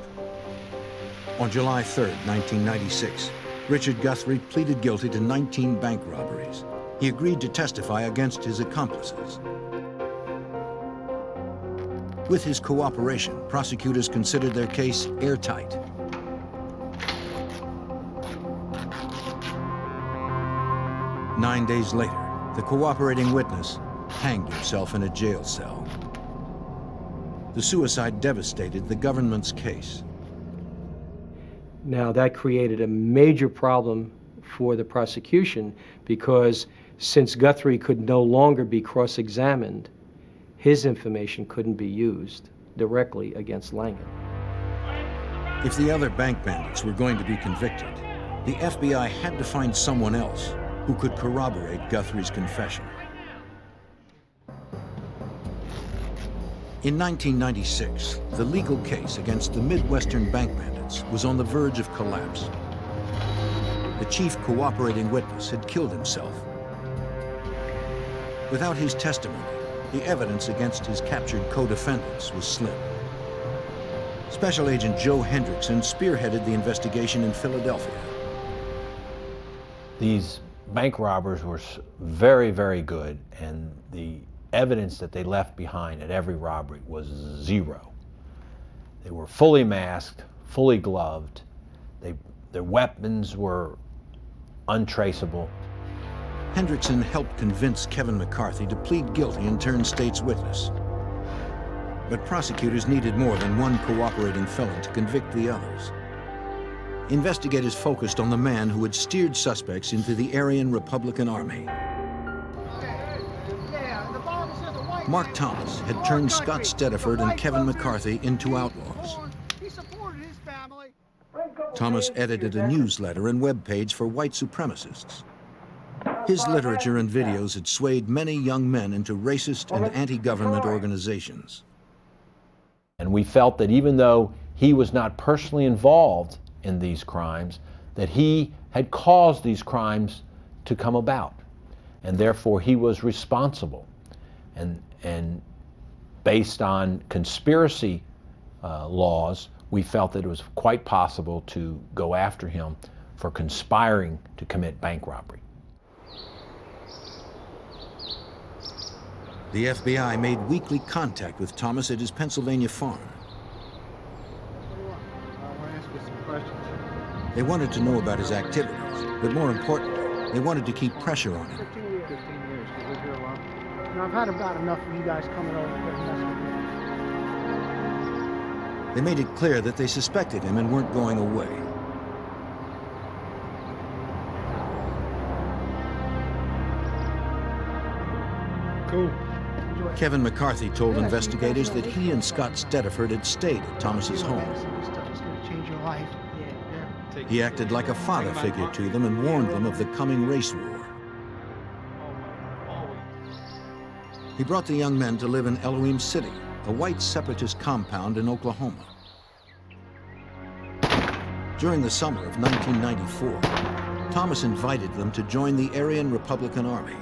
On July 3rd, 1996, Richard Guthrie pleaded guilty to 19 bank robberies. He agreed to testify against his accomplices. With his cooperation, prosecutors considered their case airtight. Nine days later, the cooperating witness hanged himself in a jail cell. The suicide devastated the government's case. Now, that created a major problem for the prosecution because since Guthrie could no longer be cross-examined, his information couldn't be used directly against Langan. If the other bank bandits were going to be convicted, the FBI had to find someone else who could corroborate Guthrie's confession. In 1996, the legal case against the Midwestern bank bandits was on the verge of collapse. The chief cooperating witness had killed himself. Without his testimony, the evidence against his captured co-defendants was slim. Special Agent Joe Hendrickson spearheaded the investigation in Philadelphia. These bank robbers were very, very good, and the evidence that they left behind at every robbery was zero. They were fully masked, fully gloved. Their weapons were untraceable. Hendrickson helped convince Kevin McCarthy to plead guilty and turn state's witness. But prosecutors needed more than one cooperating felon to convict the others. Investigators focused on the man who had steered suspects into the Aryan Republican Army. Mark Thomas had turned Scott Stediford and Kevin McCarthy into outlaws. Thomas edited a newsletter and webpage for white supremacists. His literature and videos had swayed many young men into racist and anti-government organizations. And we felt that even though he was not personally involved in these crimes, that he had caused these crimes to come about, and therefore he was responsible. And based on conspiracy laws, we felt that it was quite possible to go after him for conspiring to commit bank robbery. The FBI made weekly contact with Thomas at his Pennsylvania farm. I want to ask you some questions. They wanted to know about his activities, but more importantly, they wanted to keep pressure on him. 15 years. 15 years. You live here alone? You know, I've had about enough of you guys coming over here and messing with me. They made it clear that they suspected him and weren't going away. Cool. Kevin McCarthy told investigators that he and Scott Stediford had stayed at Thomas's home. life. He acted like a father figure to them and warned them of the coming race war. He brought the young men to live in Elohim City, a white separatist compound in Oklahoma. During the summer of 1994, Thomas invited them to join the Aryan Republican Army.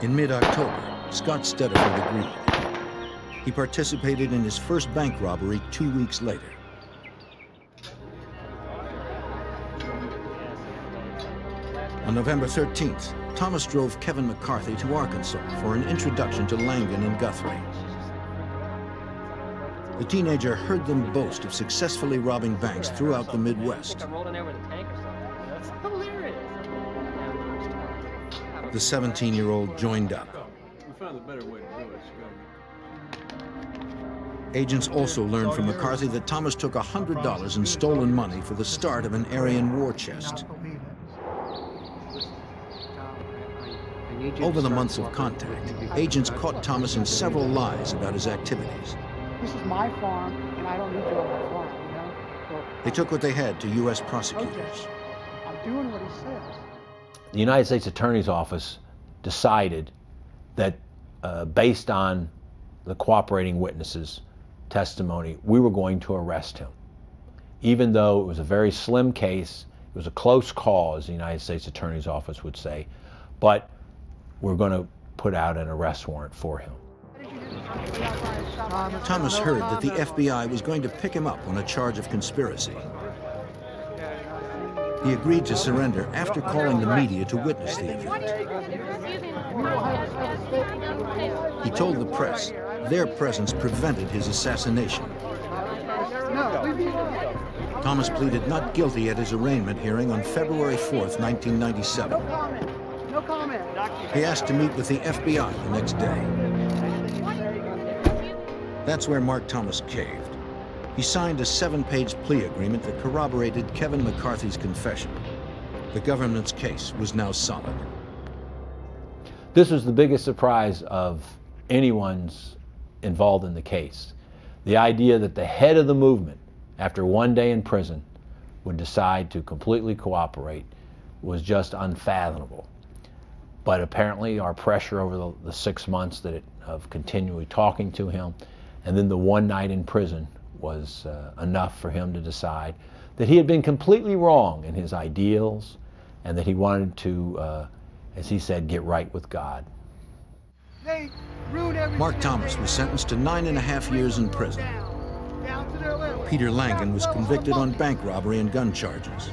In mid-October, Scott Stediford agreed. He participated in his first bank robbery 2 weeks later. On November 13th, Thomas drove Kevin McCarthy to Arkansas for an introduction to Langan and Guthrie. The teenager heard them boast of successfully robbing banks throughout the Midwest. The 17-year-old joined up. We found a better way to do it. Agents also learned from McCarthy that Thomas took $100 in stolen money for the start of an Aryan war chest. Over the months of contact, agents caught Thomas in several lies about his activities. This is my farm, and I don't need you on my farm, you know? So, They took what they had to U.S. prosecutors. okay, I'm doing what he says. The United States Attorney's Office decided that based on the cooperating witnesses' testimony, we were going to arrest him. Even though it was a very slim case, it was a close call, as the United States Attorney's Office would say, but we're going to put out an arrest warrant for him. Thomas heard that the FBI was going to pick him up on a charge of conspiracy. He agreed to surrender after calling the media to witness the event. He told the press their presence prevented his assassination. Thomas pleaded not guilty at his arraignment hearing on February 4th, 1997. No comment. He asked to meet with the FBI the next day. That's where Mark Thomas caved. He signed a 7-page plea agreement that corroborated Kevin McCarthy's confession. The government's case was now solid. This was the biggest surprise of anyone's involved in the case. The idea that the head of the movement, after one day in prison, would decide to completely cooperate was just unfathomable. But apparently our pressure over the 6 months of continually talking to him, and then the one night in prison, was enough for him to decide that he had been completely wrong in his ideals and that he wanted to, as he said, get right with God. Mark Thomas was sentenced to 9.5 years in prison. Peter Langan was convicted on bank robbery and gun charges.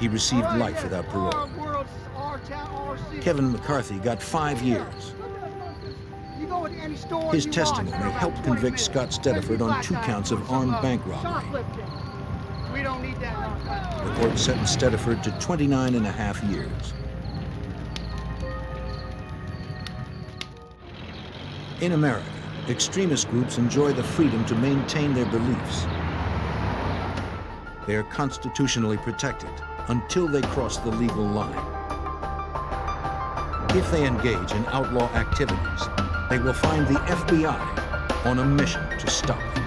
He received life without parole. Kevin McCarthy got 5 years. His testimony helped convict Scott Stediford on 2 counts of armed bank robbery. The court sentenced Stediford to 29.5 years. In America, extremist groups enjoy the freedom to maintain their beliefs. They are constitutionally protected until they cross the legal line. If they engage in outlaw activities, they will find the FBI on a mission to stop them.